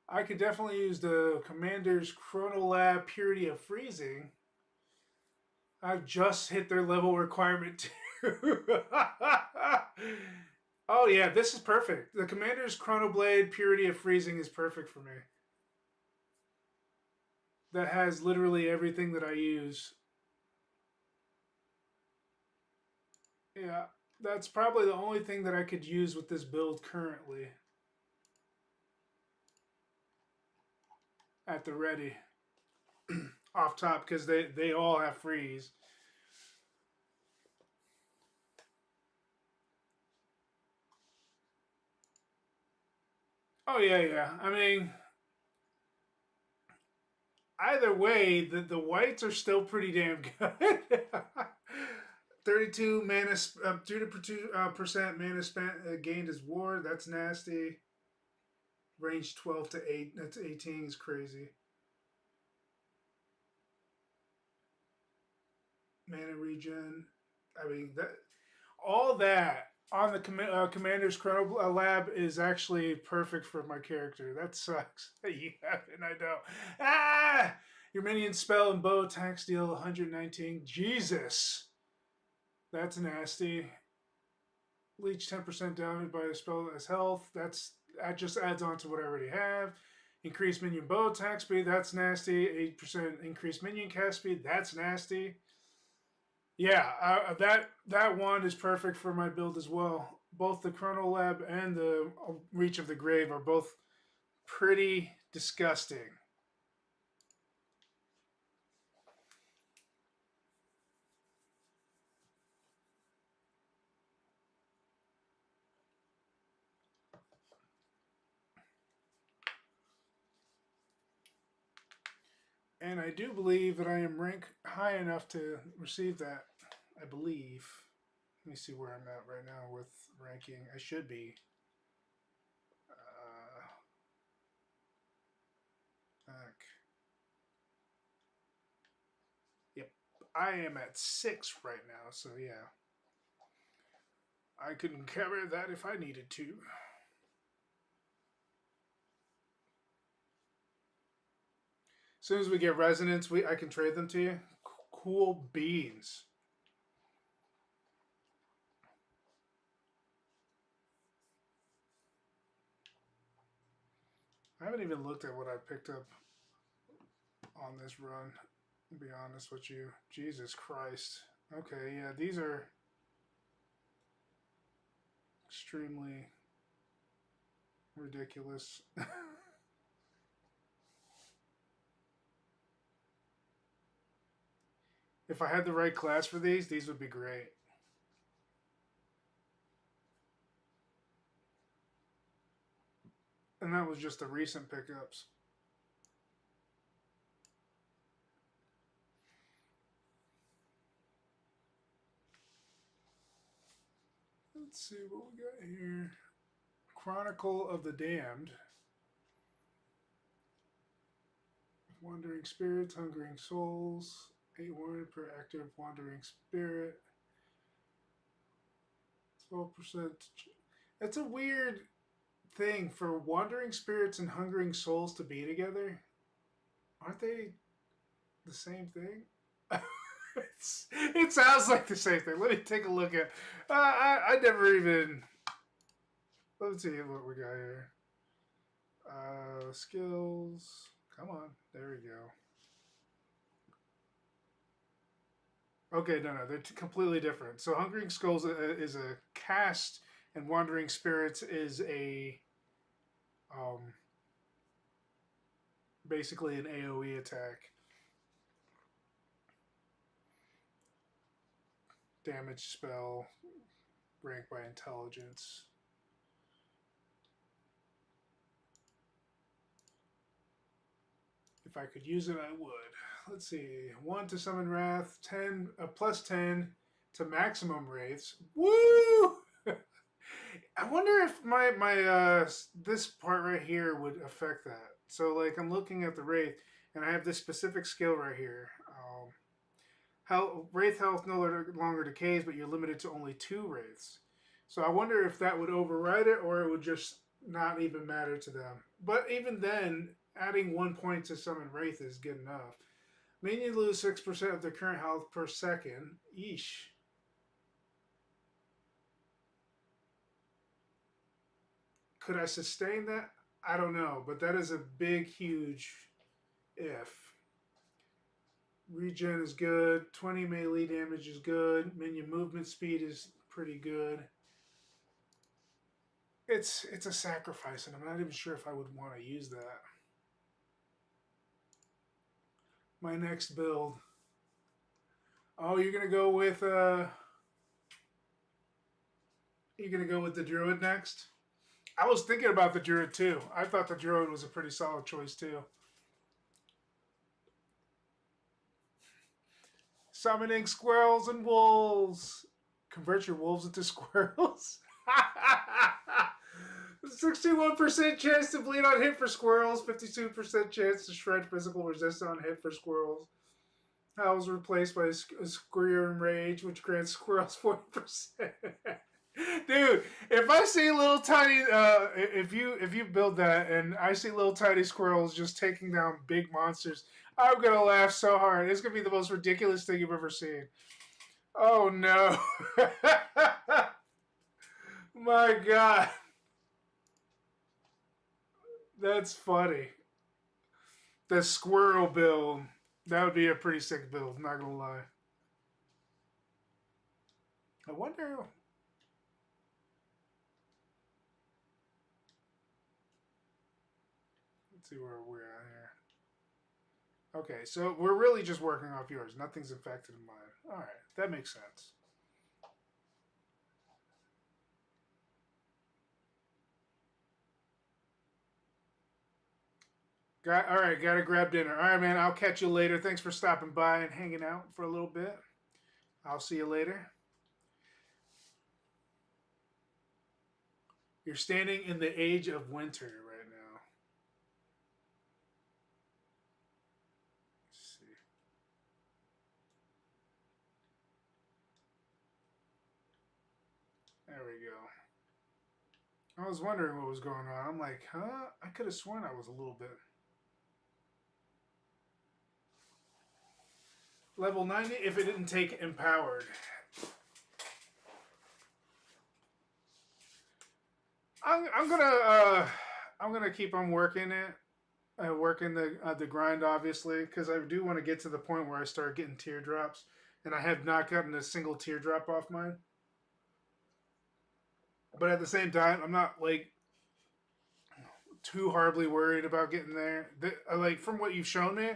Speaker 1: I could definitely use the Commander's Chronolab Purity of Freezing. I've just hit their level requirement too. Oh yeah, this is perfect. The Commander's Chronoblade Purity of Freezing is perfect for me. That has literally everything that I use. Yeah, that's probably the only thing that I could use with this build currently. At the ready. Off top, because they all have freeze. Oh yeah, yeah. I mean, either way, the whites are still pretty damn good. 32 mana, 30% mana spent gained as ward. That's nasty. Range 12 to 8. That's 18 is crazy. mana regen. I mean, that all that on the commander's chrono lab is actually perfect for my character. That sucks. You have it, I know. Ah! Your minion spell and bow attacks deal 119. Jesus. That's nasty. Leech 10% damage by a spell as health. That just adds on to what I already have. Increased minion bow attack speed. That's nasty. 8% increased minion cast speed. That's nasty. Yeah, that wand is perfect for my build as well. Both the Chrono Lab and the Reach of the Grave are both pretty disgusting. And I do believe that I am rank high enough to receive that. I believe. Let me see where I'm at right now with ranking. I should be. Back. Yep. I am at 6 right now, so yeah. I can cover that if I needed to. As soon as we get resonance, I can trade them to you. Cool beans. I haven't even looked at what I picked up on this run, to be honest with you. Jesus Christ. Okay, yeah, these are extremely ridiculous. If I had the right class for these would be great. And that was just the recent pickups. Let's see what we got here. Chronicle of the Damned. Wandering Spirits, Hungering Souls. 8 per active Wandering Spirit. 12%. That's a weird thing for Wandering Spirits and Hungering Souls to be together. Aren't they the same thing? It sounds like the same thing. Let me take a look at. I never even. Let's see what we got here. Skills. Come on. There we go. Okay, no, they're completely different. So Hungering Skulls is a cast, and Wandering Spirits is a basically an AoE attack. Damage spell, ranked by intelligence. If I could use it, I would. Let's see. 1 to summon Wrath, 10 plus 10 to maximum wraiths. Woo! I wonder if my this part right here would affect that. So like I'm looking at the wraith, and I have this specific skill right here. How wraith health no longer decays, but you're limited to only 2 wraiths. So I wonder if that would override it, or it would just not even matter to them. But even then, adding 1 point to summon wraith is good enough. Minions lose 6% of their current health per second. Yeesh. Could I sustain that? I don't know, but that is a big, huge if. Regen is good. 20 melee damage is good. Minion movement speed is pretty good. It's a sacrifice, and I'm not even sure if I would want to use that. My next build. Oh, you're gonna go with the druid next? I was thinking about the druid too. I thought the druid was a pretty solid choice too. Summoning squirrels and wolves. Convert your wolves into squirrels. 61% chance to bleed on hit for squirrels. 52% chance to shred physical resistance on hit for squirrels. Owls replaced by a Squirrel Rage, which grants squirrels 40%. Dude, if I see little tiny, if you build that and I see little tiny squirrels just taking down big monsters, I'm gonna laugh so hard. It's gonna be the most ridiculous thing you've ever seen. Oh no! My God, that's funny. The squirrel build. That would be a pretty sick build. Not gonna lie. I wonder. Let's see where we're at here. Okay, so we're really just working off yours. Nothing's infected in mine. All right, that makes sense. All right, gotta grab dinner. All right, man. I'll catch you later. Thanks for stopping by and hanging out for a little bit. I'll see you later. You're standing in the age of winter right now. Let's see. There we go. I was wondering what was going on. I'm like, huh? I could have sworn I was a little bit. Level 90 if it didn't take empowered. I'm gonna keep on working it. Working the grind obviously because I do want to get to the point where I start getting teardrops, and I have not gotten a single teardrop off mine. But at the same time, I'm not like too horribly worried about getting there. Like from what you've shown me,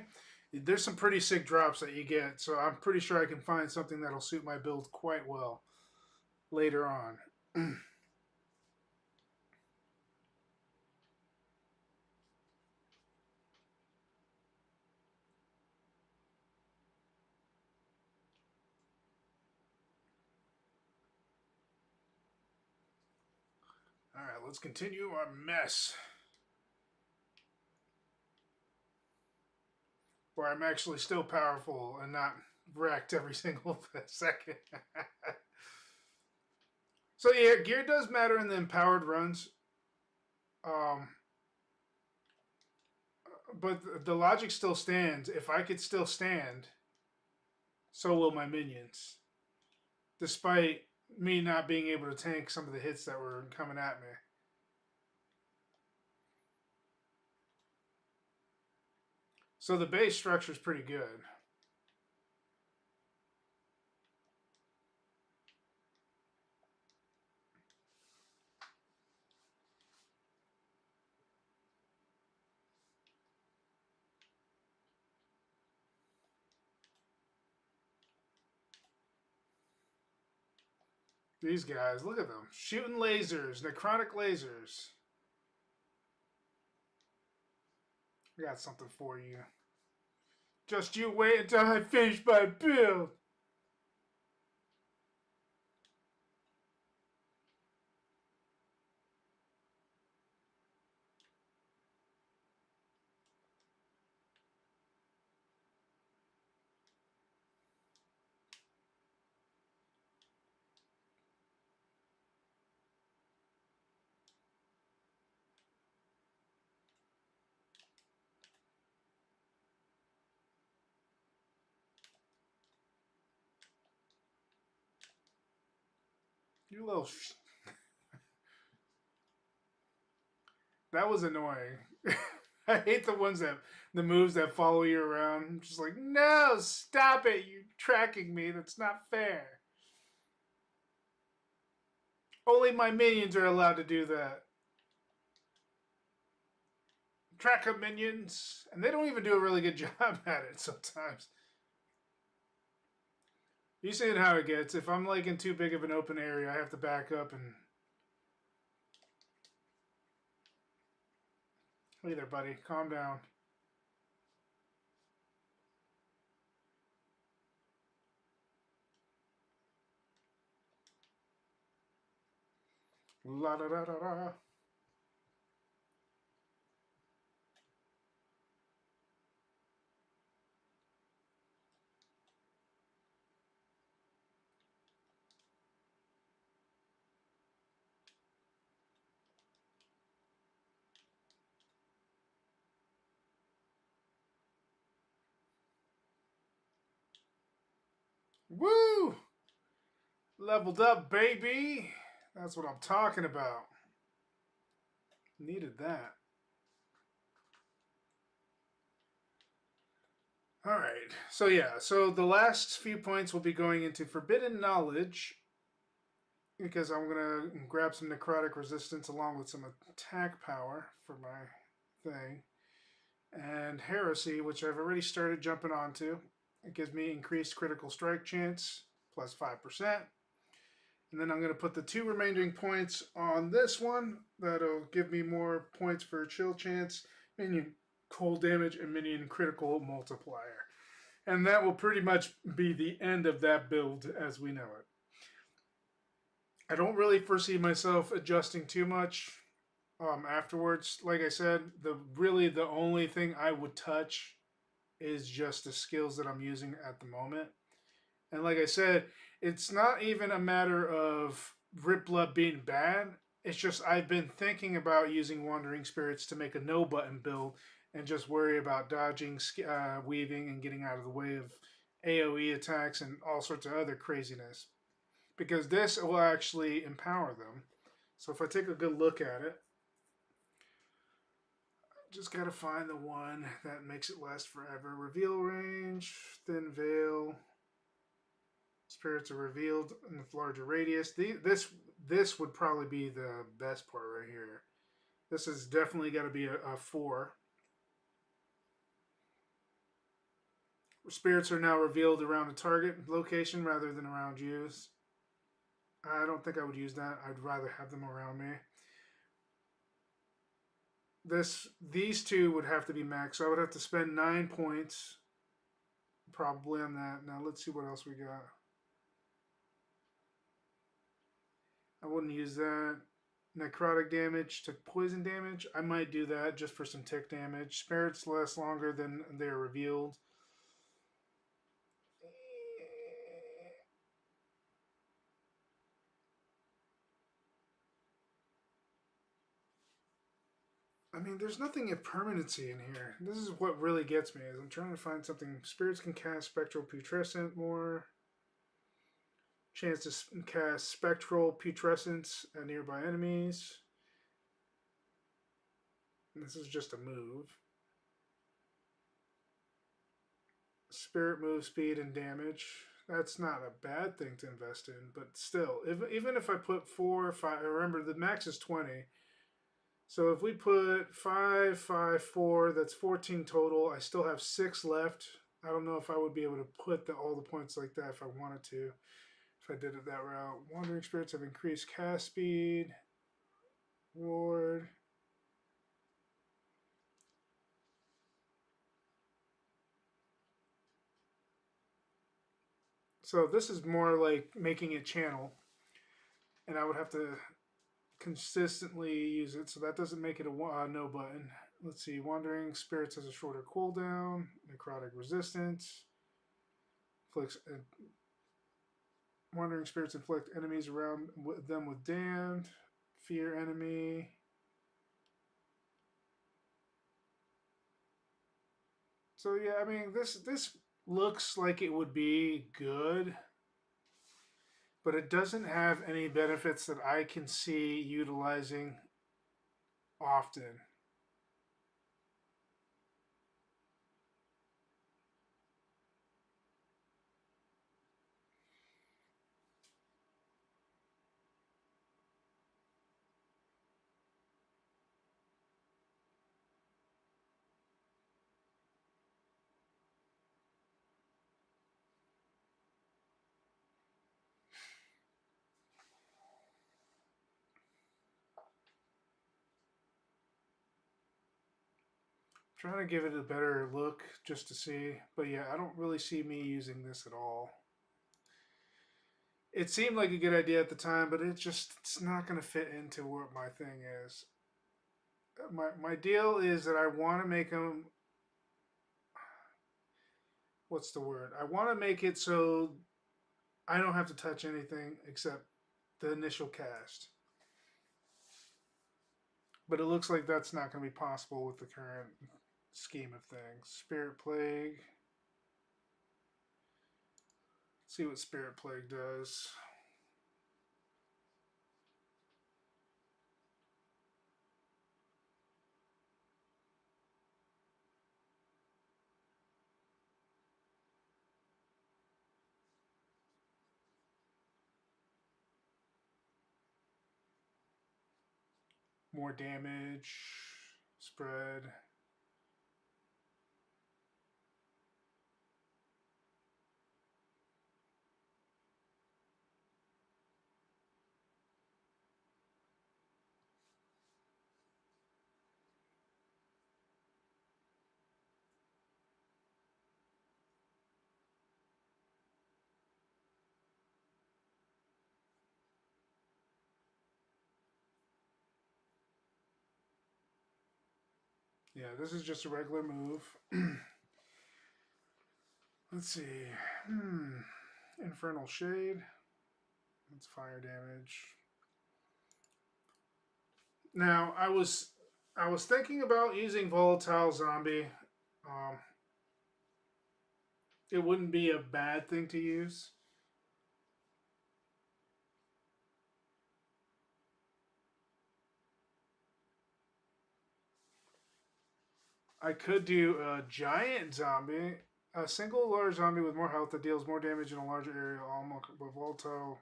Speaker 1: there's some pretty sick drops that you get, so I'm pretty sure I can find something that'll suit my build quite well later on. All right, let's continue our mess. Where I'm actually still powerful and not wrecked every single second. So yeah, gear does matter in the empowered runs. Um, but the logic still stands. If I could still stand, so will my minions. Despite me not being able to tank some of the hits that were coming at me. So the base structure is pretty good. These guys, look at them. Shooting lasers, necrotic lasers. I got something for you. Just you wait until I finish my build. You little. That was annoying. I hate the moves that follow you around. I'm just like, no, stop it! You're tracking me. That's not fair. Only my minions are allowed to do that. Track up minions, and they don't even do a really good job at it sometimes. You seen how it gets. If I'm like in too big of an open area, I have to back up and. Hey there, buddy. Calm down. La da da da da. Woo! Leveled up, baby. That's what I'm talking about. Needed that. All right. So yeah. So the last few points will be going into forbidden knowledge because I'm gonna grab some necrotic resistance along with some attack power for my thing, and heresy, which I've already started jumping onto. It gives me increased critical strike chance plus 5%. And then I'm going to put the 2 remaining points on this one. That'll give me more points for chill chance, minion cold damage, and minion critical multiplier. And that will pretty much be the end of that build as we know it. I don't really foresee myself adjusting too much afterwards. Like I said, the only thing I would touch is just the skills that I'm using at the moment. And like I said, it's not even a matter of Rip Blood being bad. It's just I've been thinking about using Wandering Spirits to make a no button build and just worry about dodging, weaving, and getting out of the way of AoE attacks and all sorts of other craziness. Because this will actually empower them. So if I take a good look at it, just gotta find the one that makes it last forever. Reveal range, thin veil, spirits are revealed in the larger radius. This would probably be the best part right here. This is definitely got to be a 4. Spirits are now revealed around a target location rather than around you. I don't think I would use that. I'd rather have them around me. These two would have to be max. So I would have to spend 9 points probably on that. Now let's see what else we got. I wouldn't use that. Necrotic damage to poison damage. I might do that just for some tick damage. Spirits last longer than they're revealed. I mean, there's nothing of permanency in here. This is what really gets me. Is I'm trying to find something. Spirits can cast spectral putrescent more. Chance to cast spectral putrescence at nearby enemies. And this is just a move. Spirit move, speed, and damage. That's not a bad thing to invest in, but still, even if I put 4, 5, remember the max is 20. So if we put 5, 5, 4, that's 14 total. I still have 6 left. I don't know if I would be able to put all the points like that if I wanted to. If I did it that route. Wandering Spirits have increased cast speed. Ward. So this is more like making a channel. And I would have to consistently use it. So that doesn't make it a no button. Let's see. Wandering Spirits has a shorter cooldown. Necrotic resistance. Wandering Spirits inflict enemies around them with damned. Fear enemy. So yeah, I mean this looks like it would be good, but it doesn't have any benefits that I can see utilizing often. Trying to give it a better look just to see, but yeah, I don't really see me using this at all. It seemed like a good idea at the time, but it's not going to fit into what my thing is. My deal is that I want to make them. What's the word? I want to make it so I don't have to touch anything except the initial cast. But it looks like that's not going to be possible with the current scheme of things. Spirit Plague. See what Spirit Plague does. More damage. Spread. Yeah, this is just a regular move. Let's see. Infernal Shade. That's fire damage. Now, I was thinking about using Volatile Zombie. Um, it wouldn't be a bad thing to use. I could do a giant zombie, a single large zombie with more health that deals more damage in a larger area. Almost, but volatile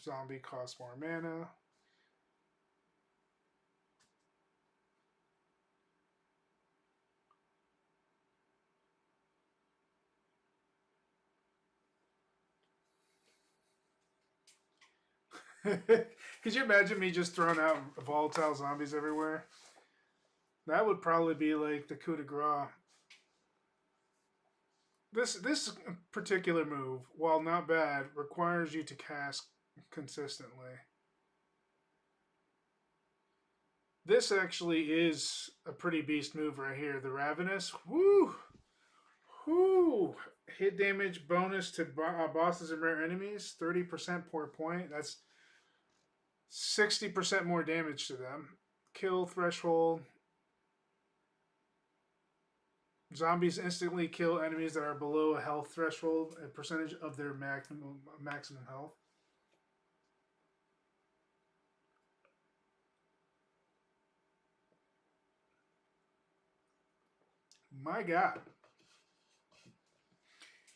Speaker 1: zombie costs more mana. Could you imagine me just throwing out volatile zombies everywhere? That would probably be like the coup de grace. This particular move, while not bad, requires you to cast consistently. This actually is a pretty beast move right here. The Ravenous. Woo! Whoo! Hit damage bonus to bosses and rare enemies. 30% per point. That's 60% more damage to them. Kill threshold. Zombies instantly kill enemies that are below a health threshold, a percentage of their maximum health. My God.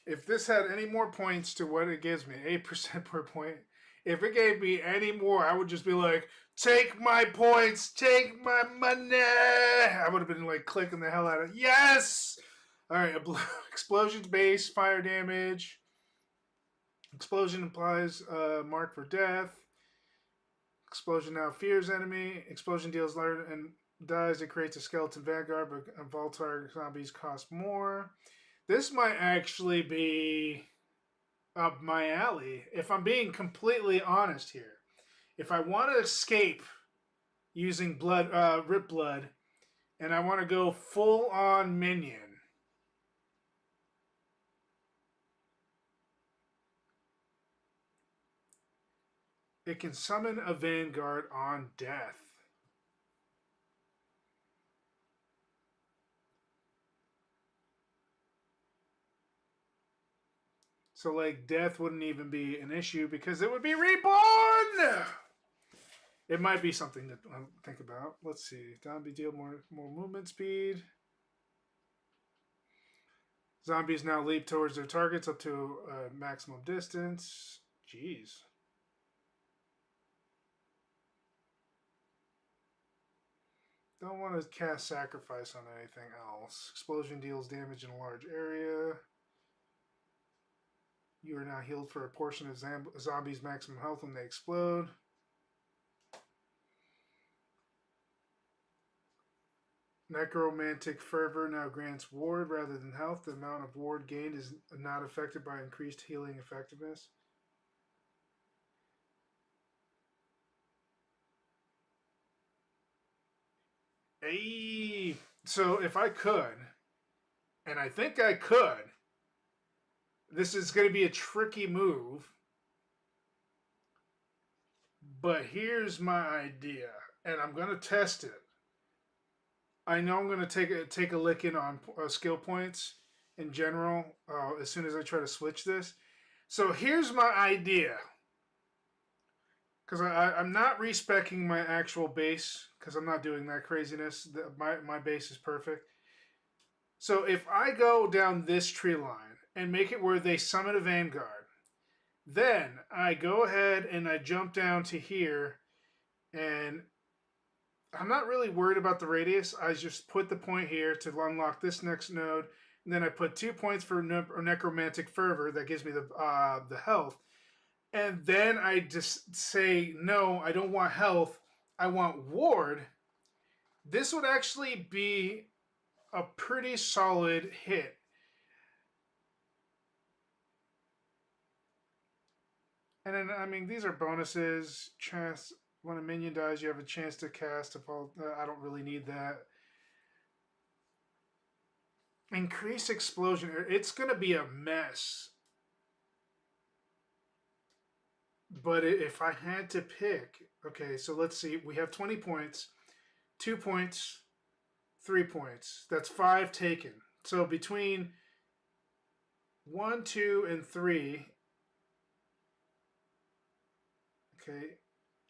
Speaker 1: If this had any more points to what it gives me, 8% per point, if it gave me any more, I would just be like, take my points, take my money. I would have been like clicking the hell out of it. Yes! All right, explosions base, fire damage. Explosion implies mark for death. Explosion now fears enemy. Explosion deals large and dies. It creates a skeleton vanguard, but Voltar zombies cost more. This might actually be up my alley, if I'm being completely honest here. If I want to escape using Rip Blood, and I want to go full on minion, it can summon a Vanguard on death. So, like, death wouldn't even be an issue because it would be reborn! It might be something to think about. Let's see. Zombie deal more movement speed. Zombies now leap towards their targets up to maximum distance. Jeez. Don't want to cast Sacrifice on anything else. Explosion deals damage in a large area. You are now healed for a portion of zombies' maximum health when they explode. Necromantic Fervor now grants ward rather than health. The amount of ward gained is not affected by increased healing effectiveness. Hey, so if I could, and I think I could, this is going to be a tricky move. But here's my idea, and I'm going to test it. I know I'm going to take a licking on skill points in general as soon as I try to switch this. So here's my idea. Because I'm not respecking my actual base, because I'm not doing that craziness. My base is perfect. So if I go down this tree line and make it where they summon a Vanguard, then I go ahead and I jump down to here, and I'm not really worried about the radius. I just put the point here to unlock this next node, and then I put 2 points for Necromantic Fervor. That gives me the health. And then I just say, no, I don't want health. I want ward. This would actually be a pretty solid hit. And then, I mean, these are bonuses. Chance when a minion dies, you have a chance to cast a fall. I don't really need that. Increase explosion. It's going to be a mess. But if I had to pick, okay, so let's see. We have 20 points, 2 points, 3 points. That's 5 taken. So between 1, 2, and 3, okay,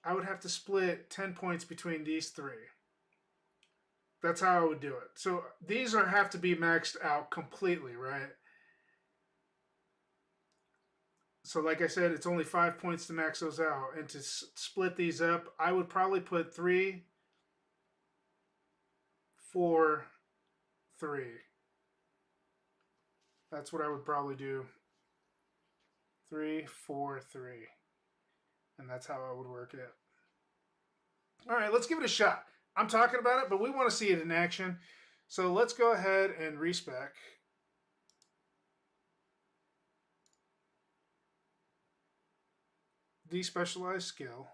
Speaker 1: I would have to split 10 points between these 3. That's how I would do it. So these have to be maxed out completely, right? So like I said, it's only 5 points to max those out. And to split these up, I would probably put 3, 4, 3. That's what I would probably do. 3, 4, 3. And that's how I would work it. All right, let's give it a shot. I'm talking about it, but we want to see it in action. So let's go ahead and respec. Despecialized skill.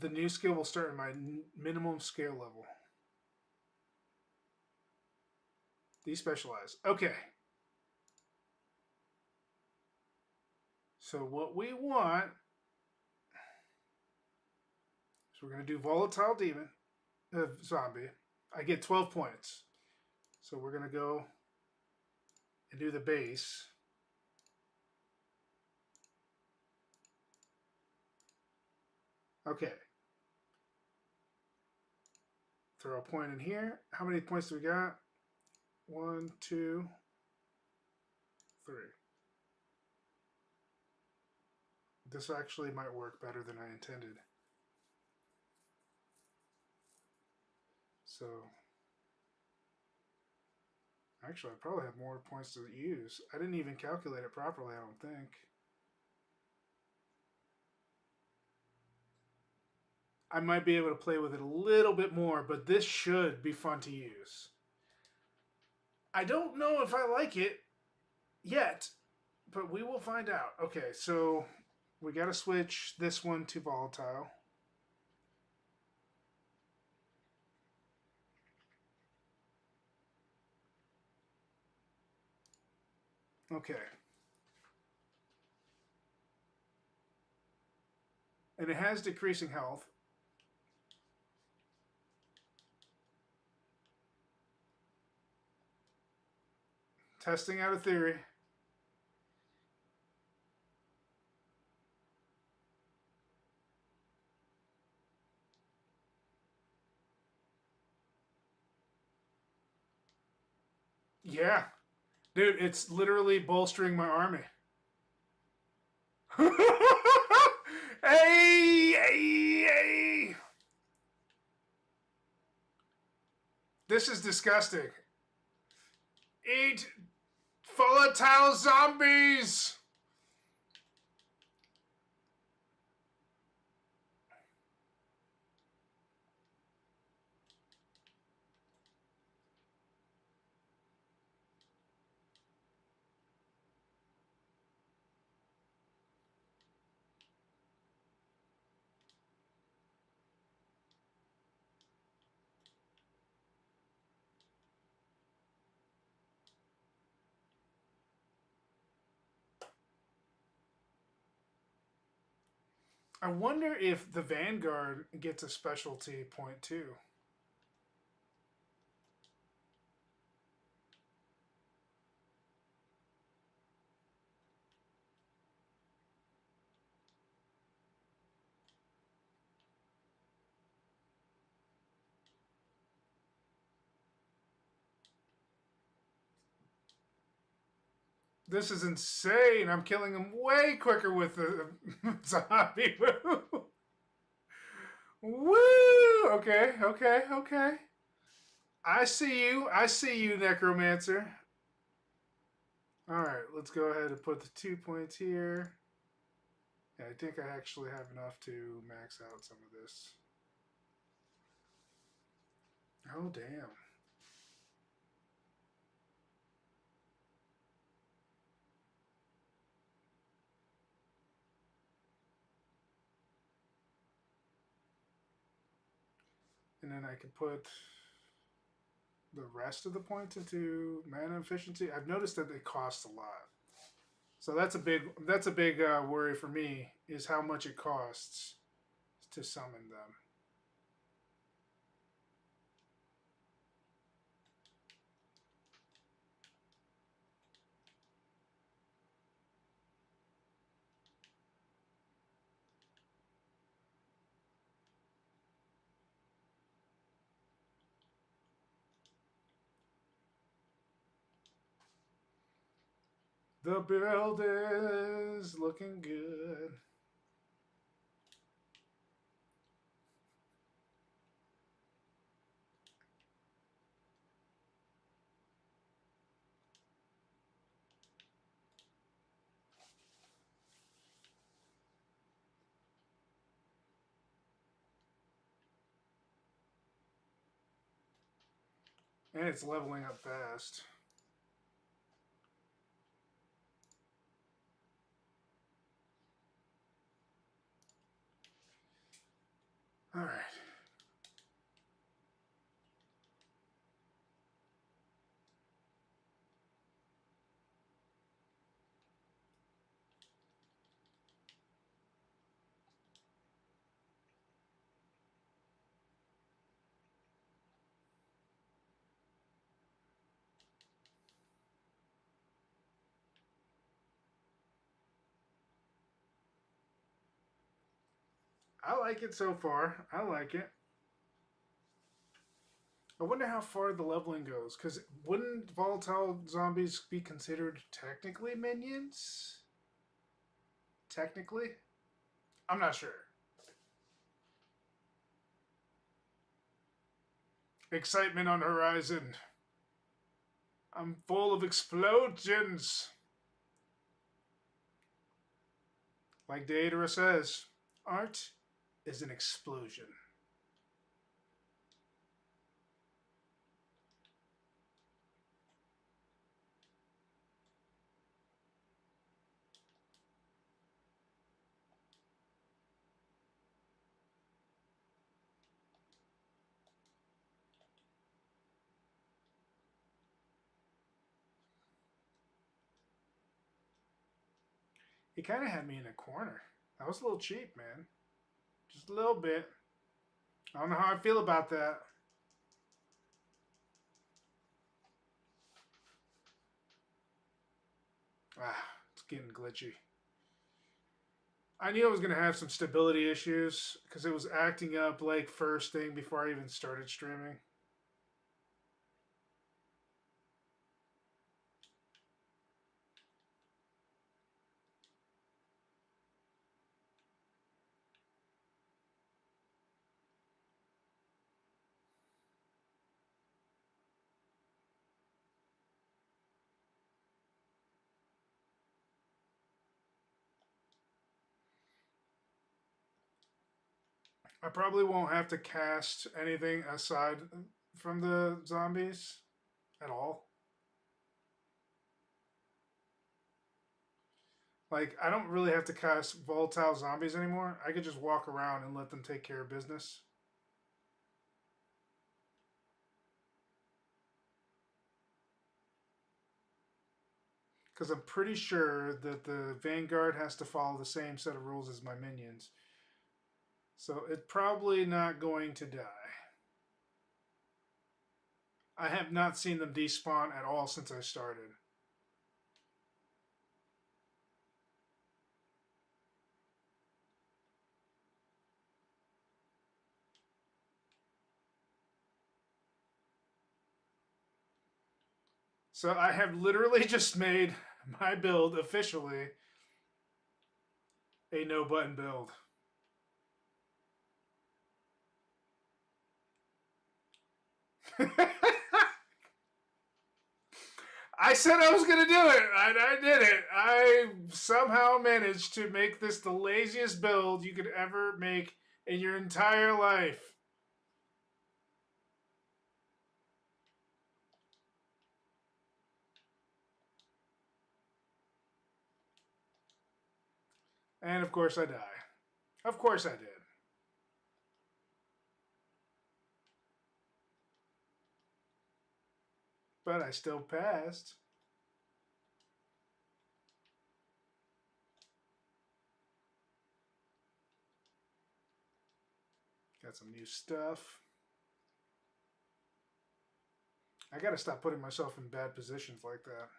Speaker 1: The new skill will start at my minimum scale level. Despecialized. Okay. So what we want is we're going to do volatile demon, zombie. I get 12 points. So we're going to go and do the base. Okay. Throw a point in here. How many points do we got? 1, 2, 3. This actually might work better than I intended. So, actually, I probably have more points to use. I didn't even calculate it properly, I don't think. I might be able to play with it a little bit more, but this should be fun to use. I don't know if I like it yet, but we will find out. Okay, so we got to switch this one to volatile. Okay. And it has decreasing health. Testing out a theory. Yeah. Dude, it's literally bolstering my army. Hey, hey, hey. This is disgusting. Eat volatile zombies. I wonder if the Vanguard gets a specialty point too. This is insane. I'm killing them way quicker with the zombie move. Woo! Okay, okay, okay. I see you. I see you, Necromancer. Alright, let's go ahead and put the 2 points here. Yeah, I think I actually have enough to max out some of this. Oh, damn. And then I can put the rest of the points into mana efficiency. I've noticed that it costs a lot. So that's a big worry for me, is how much it costs to summon them. The build is looking good. And it's leveling up fast. All right. I like it so far. I like it. I wonder how far the leveling goes, because wouldn't volatile zombies be considered technically minions? Technically? I'm not sure. Excitement on the horizon. I'm full of explosions. Like Deidara says, art is an explosion. He kind of had me in a corner. That was a little cheap, man. Just a little bit. I don't know how I feel about that. Ah, it's getting glitchy. I knew I was going to have some stability issues because it was acting up like first thing before I even started streaming. I probably won't have to cast anything aside from the zombies at all. Like, I don't really have to cast volatile zombies anymore. I could just walk around and let them take care of business. Because I'm pretty sure that the Vanguard has to follow the same set of rules as my minions. So it's probably not going to die. I have not seen them despawn at all since I started. So I have literally just made My build officially a no button build. I said I was going to do it. I did it. I somehow managed to make this the laziest build you could ever make in your entire life. And of course I die. Of course I did. But I still passed. Got some new stuff. I gotta stop putting myself in bad positions like that.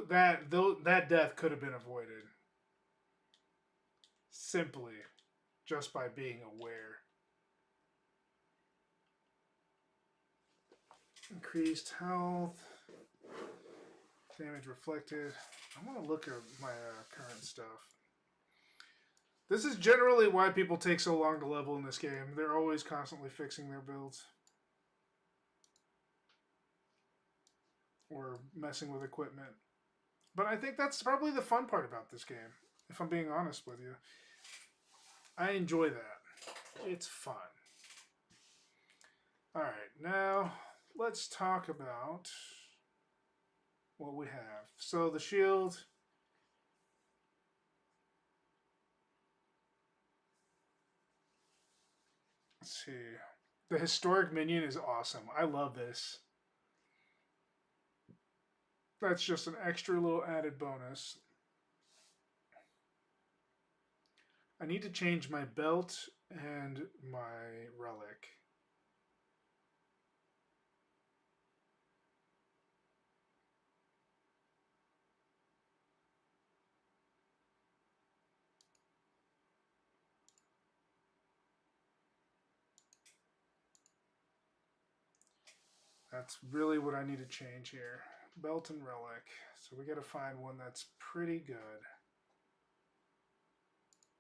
Speaker 1: That death could have been avoided simply just by being aware. Increased health, damage reflected. I want to look at my current stuff. This is generally why people take so long to level in this game. They're always constantly fixing their builds. Or messing with equipment. But I think that's probably the fun part about this game, if I'm being honest with you. I enjoy that. It's fun. Alright, now let's talk about what we have. So the shield. Let's see. The historic minion is awesome. I love this. That's just an extra little added bonus. I need to change my belt and my relic. That's really what I need to change here. Belt and relic. So we got to find one that's pretty good.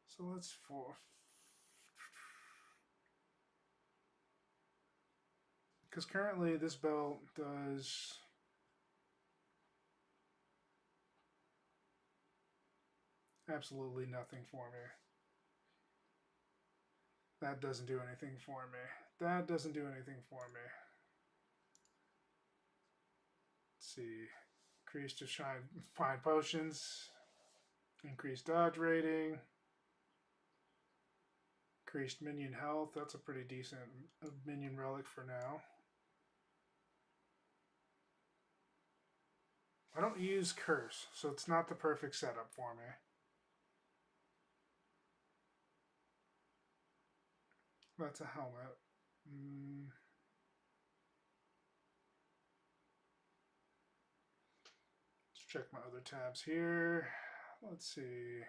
Speaker 1: So let's for. Because currently this belt does absolutely nothing for me. That doesn't do anything for me. That doesn't do anything for me. Let's see. Increase to shine, find potions. Increased dodge rating. Increased minion health. That's a pretty decent minion relic for now. I don't use curse, so it's not the perfect setup for me. That's a helmet. Let's check my other tabs here. Let's see.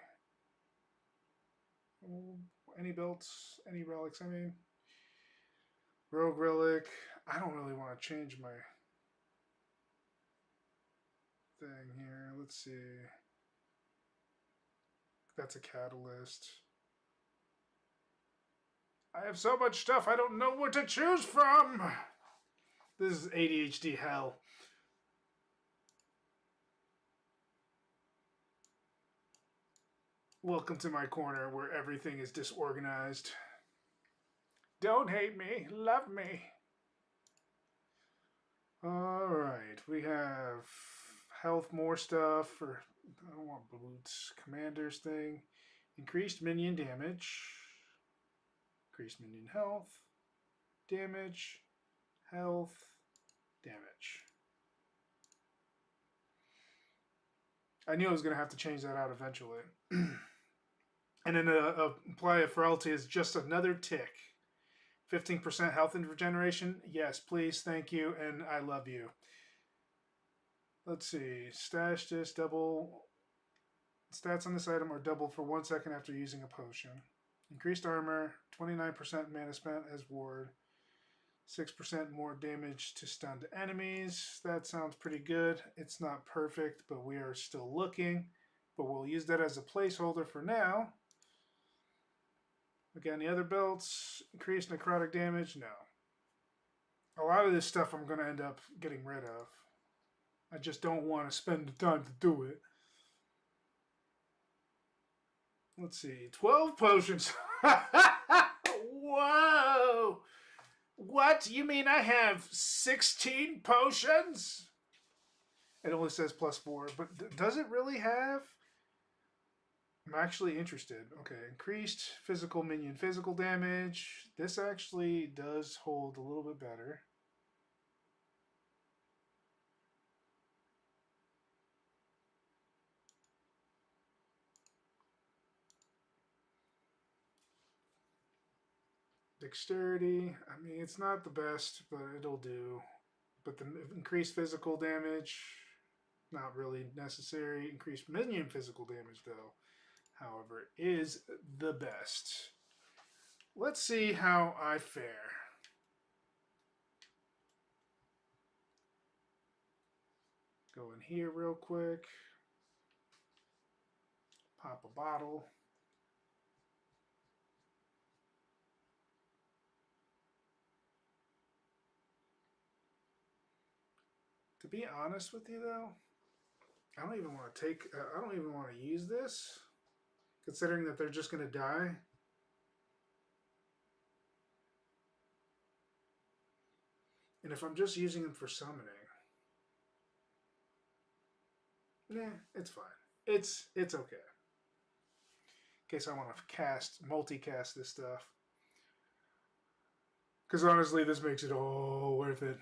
Speaker 1: Any belts? Any relics? I mean, rogue relic. I don't really want to change my thing here. Let's see. That's a catalyst. I have so much stuff, I don't know what to choose from. This is ADHD hell. Welcome to my corner where everything is disorganized. Don't hate me, love me. Alright, we have health, more stuff for, I don't want boots, commander's thing. Increased minion damage. Increased minion health. Damage. Health. Damage. I knew I was going to have to change that out eventually. And then apply a frailty is just another tick. 15% health and regeneration. Yes, please, thank you, and I love you. Let's see. Stash this, double. Stats on this item are doubled for 1 second after using a potion. Increased armor, 29% mana spent as ward. 6% more damage to stunned enemies. That sounds pretty good. It's not perfect, but we are still looking. But we'll use that as a placeholder for now. Again, the other belts, increased necrotic damage, no. A lot of this stuff I'm going to end up getting rid of. I just don't want to spend the time to do it. Let's see, 12 potions. Whoa! What? You mean I have 16 potions? It only says +4, but does it really have? I'm actually interested. Okay, increased physical minion physical damage. This actually does hold a little bit better. Dexterity. I mean, it's not the best, but it'll do. But the increased physical damage, not really necessary. Increased minion physical damage, though, however, is the best. Let's see how I fare. Go in here real quick. Pop a bottle. To be honest with you, though, I don't even want to take. I don't even want to use this, considering that they're just going to die. And if I'm just using them for summoning, nah, it's fine. It's okay. In case I want to multicast this stuff. Because honestly, this makes it all worth it.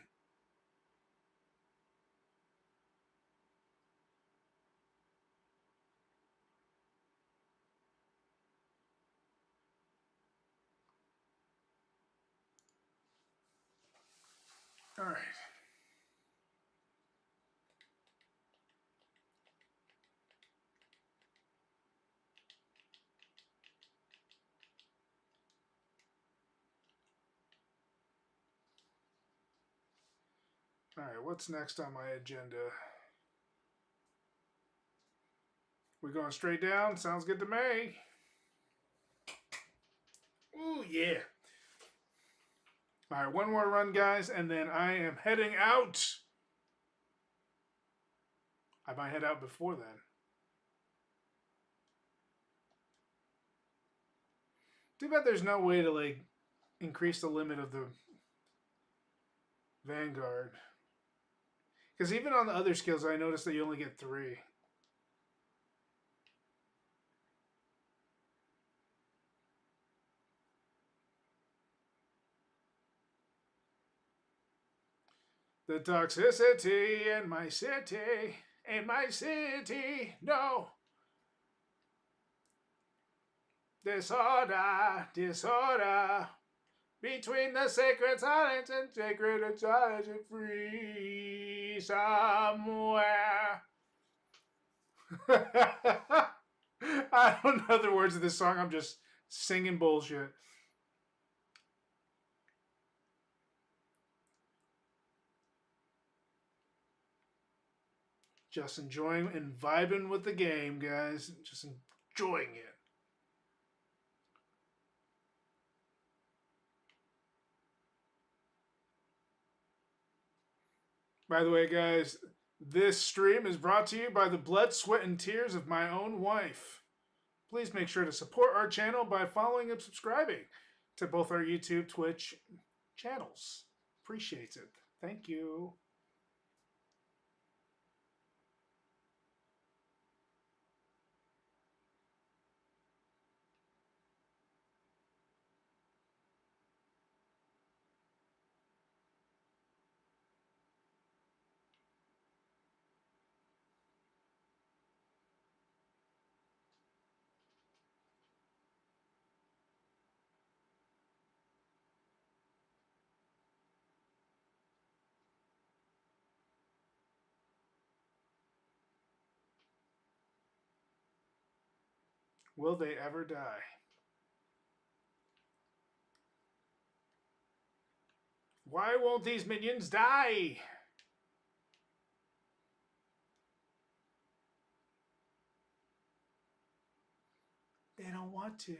Speaker 1: All right. All right, what's next on my agenda? We're going straight down? Sounds good to me. Ooh, yeah. All right, one more run, guys, and then I am heading out. I might head out before then. Too bad there's no way to, like, increase the limit of the Vanguard. Because even on the other skills, I noticed that you only get 3. The toxicity in my city, no. Disorder, between the sacred silence and sacred intelligence, free somewhere. I don't know the words of this song. I'm just singing bullshit. Just enjoying and vibing with the game, guys. Just enjoying it. By the way, guys, this stream is brought to you by the blood, sweat, and tears of my own wife. Please make sure to support our channel by following and subscribing to both our YouTube, Twitch channels. Appreciate it. Thank you. Will they ever die? Why won't these minions die? They don't want to.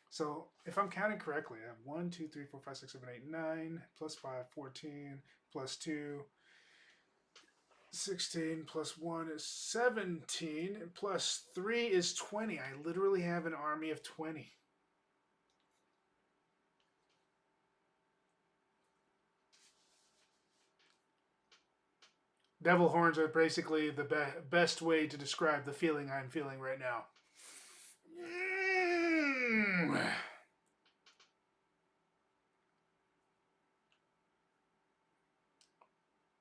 Speaker 1: So if I'm counting correctly, I have 1, 2, 3, 4, 5, 6, 7, 8, 9, plus 5, 14, plus 2, 16, plus 1 is 17, and plus 3 is 20. I literally have an army of 20. Devil horns are basically the best way to describe the feeling I'm feeling right now.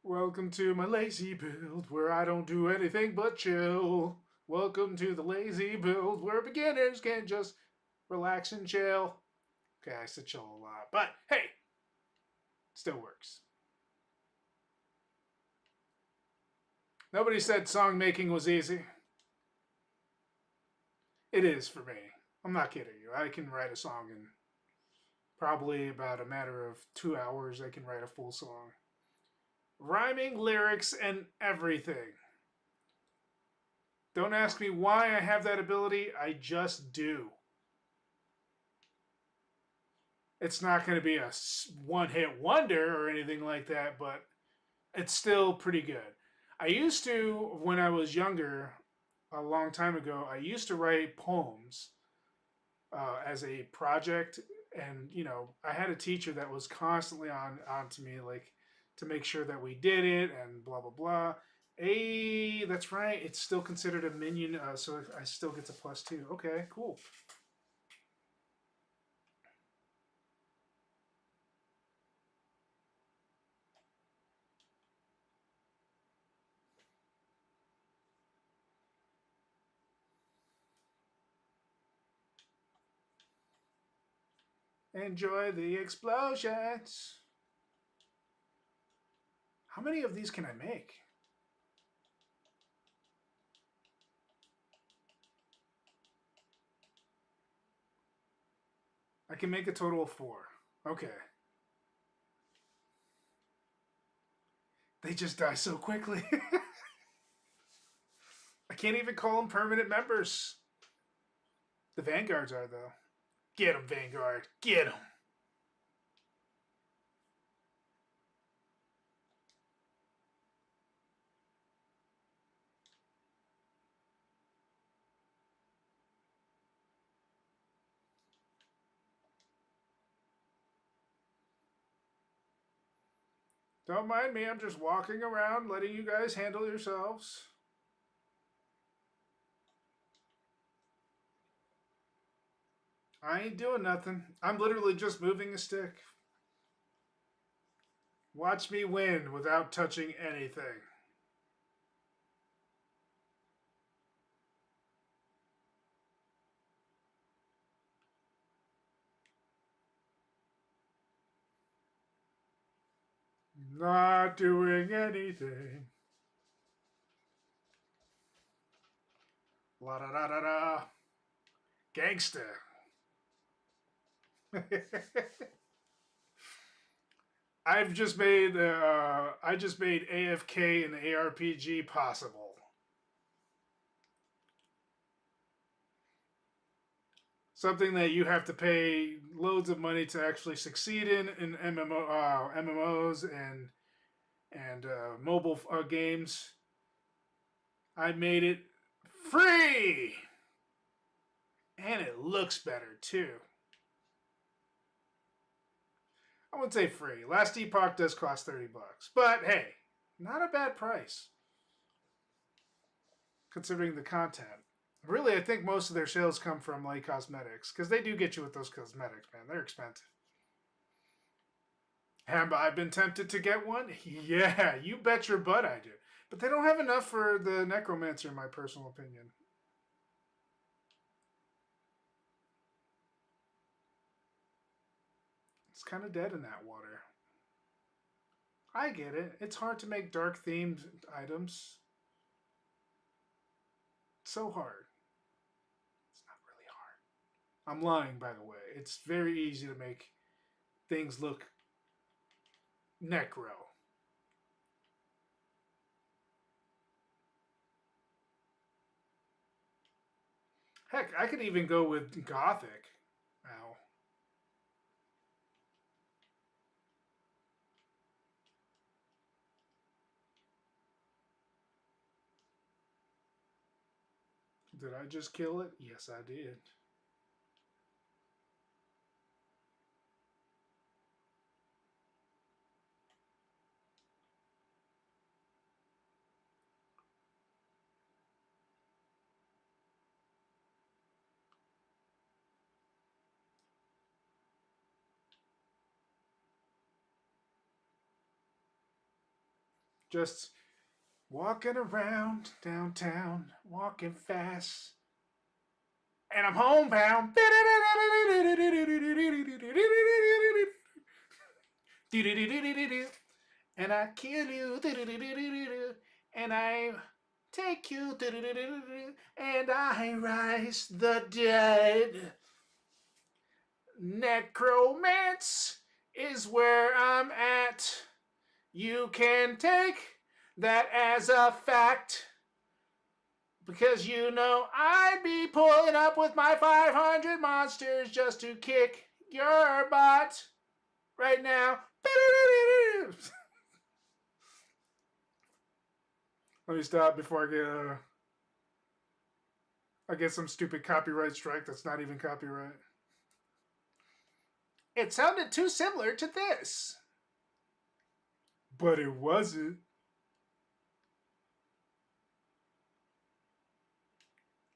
Speaker 1: Welcome to my lazy build where I don't do anything but chill. Welcome to the lazy build where beginners can just relax and chill. Okay, I said chill a lot, but hey, still works. Nobody said song making was easy. It is for me. I'm not kidding you. I can write a song in probably about a matter of 2 hours. I can write a full song. Rhyming, lyrics, and everything. Don't ask me why I have that ability. I just do. It's not going to be a one-hit wonder or anything like that, but it's still pretty good. I used to, when I was younger, a long time ago, I used to write poems as a project, and I had a teacher that was constantly on to me, like to make sure that we did it and blah blah blah. Hey, that's right. It's still considered a minion, so I still get to +2. Okay, cool. Enjoy the explosions. How many of these can I make? I can make a total of 4. Okay. They just die so quickly. I can't even call them permanent members. The Vanguards are, though. Get them, Vanguard. Get them. Don't mind me. I'm just walking around letting you guys handle yourselves. I ain't doing nothing. I'm literally just moving a stick. Watch me win without touching anything. Not doing anything. La da da da da. Gangsta. I just made AFK and ARPG possible. Something that you have to pay loads of money to actually succeed in MMOs and mobile games. I made it free, and it looks better too. I wouldn't say free. Last Epoch does cost $30, but hey, not a bad price considering the content. Really, I think most of their sales come from like cosmetics because they do get you with those cosmetics, man. They're expensive. Have I been tempted to get one? Yeah, you bet your butt I do. But they don't have enough for the Necromancer, in my personal opinion. It's kind of dead in that water. I get it. It's hard to make dark themed items. It's so hard. It's not really hard. I'm lying, by the way. It's very easy to make things look Necro. Heck, I could even go with Gothic now. Did I just kill it? Yes, I did. Just walking around downtown, walking fast. And I'm homebound. And I kill you. And I take you. And I rise the dead. Necromance is where I'm at. You can take that as a fact. Because you know I'd be pulling up with my 500 monsters just to kick your butt right now. Let me stop before I get some stupid copyright strike that's not even copyright. It sounded too similar to this. But it wasn't.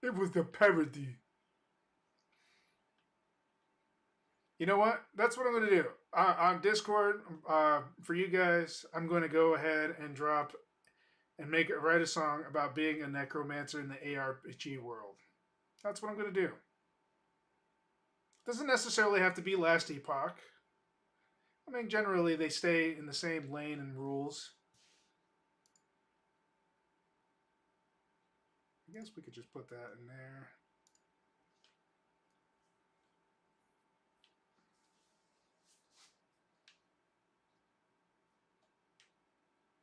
Speaker 1: It was the parody. You know what? That's what I'm going to do. On Discord, for you guys, I'm going to go ahead and drop and write a song about being a necromancer in the ARPG world. That's what I'm going to do. Doesn't necessarily have to be last Epoch. I mean, generally they stay in the same lane and rules. I guess we could just put that in there.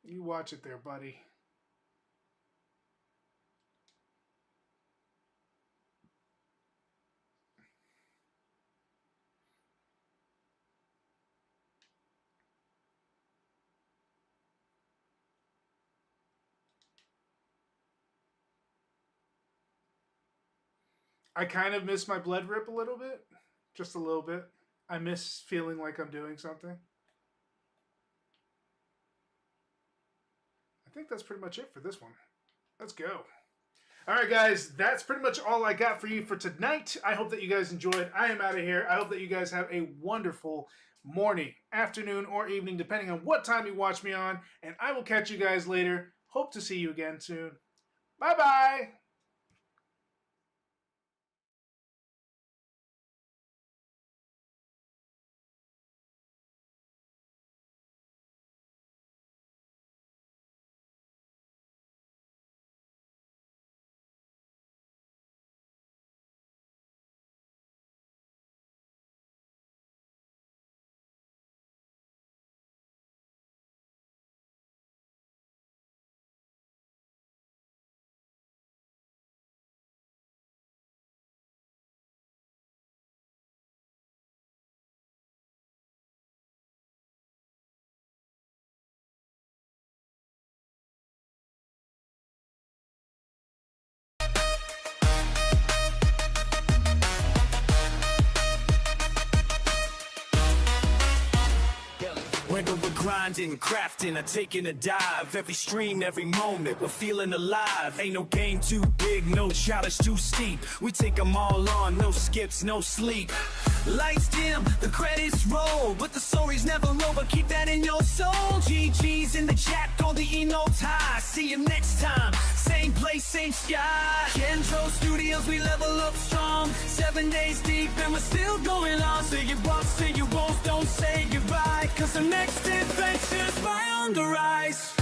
Speaker 1: You watch it there, buddy. I kind of miss my blood rip a little bit. Just a little bit. I miss feeling like I'm doing something. I think that's pretty much it for this one. Let's go. All right, guys, that's pretty much all I got for you for tonight. I hope that you guys enjoyed. I am out of here. I hope that you guys have a wonderful morning, afternoon, or evening, depending on what time you watch me on. And I will catch you guys later. Hope to see you again soon. Bye-bye.
Speaker 2: Whether we're grinding, crafting, or taking a dive, every stream, every moment, we're feeling alive. Ain't no game too big, no challenge too steep. We take them all on, no skips, no sleep. Lights dim, the credits roll, but the story's never over, keep that in your soul. GG's in the chat, all the E-notes high. See you next time, same place, same sky. Gen-Dro Studios, we level up strong. 7 days deep and we're still going on. Say your boss, say you won't, don't say goodbye, cause the next adventure's right on the rise.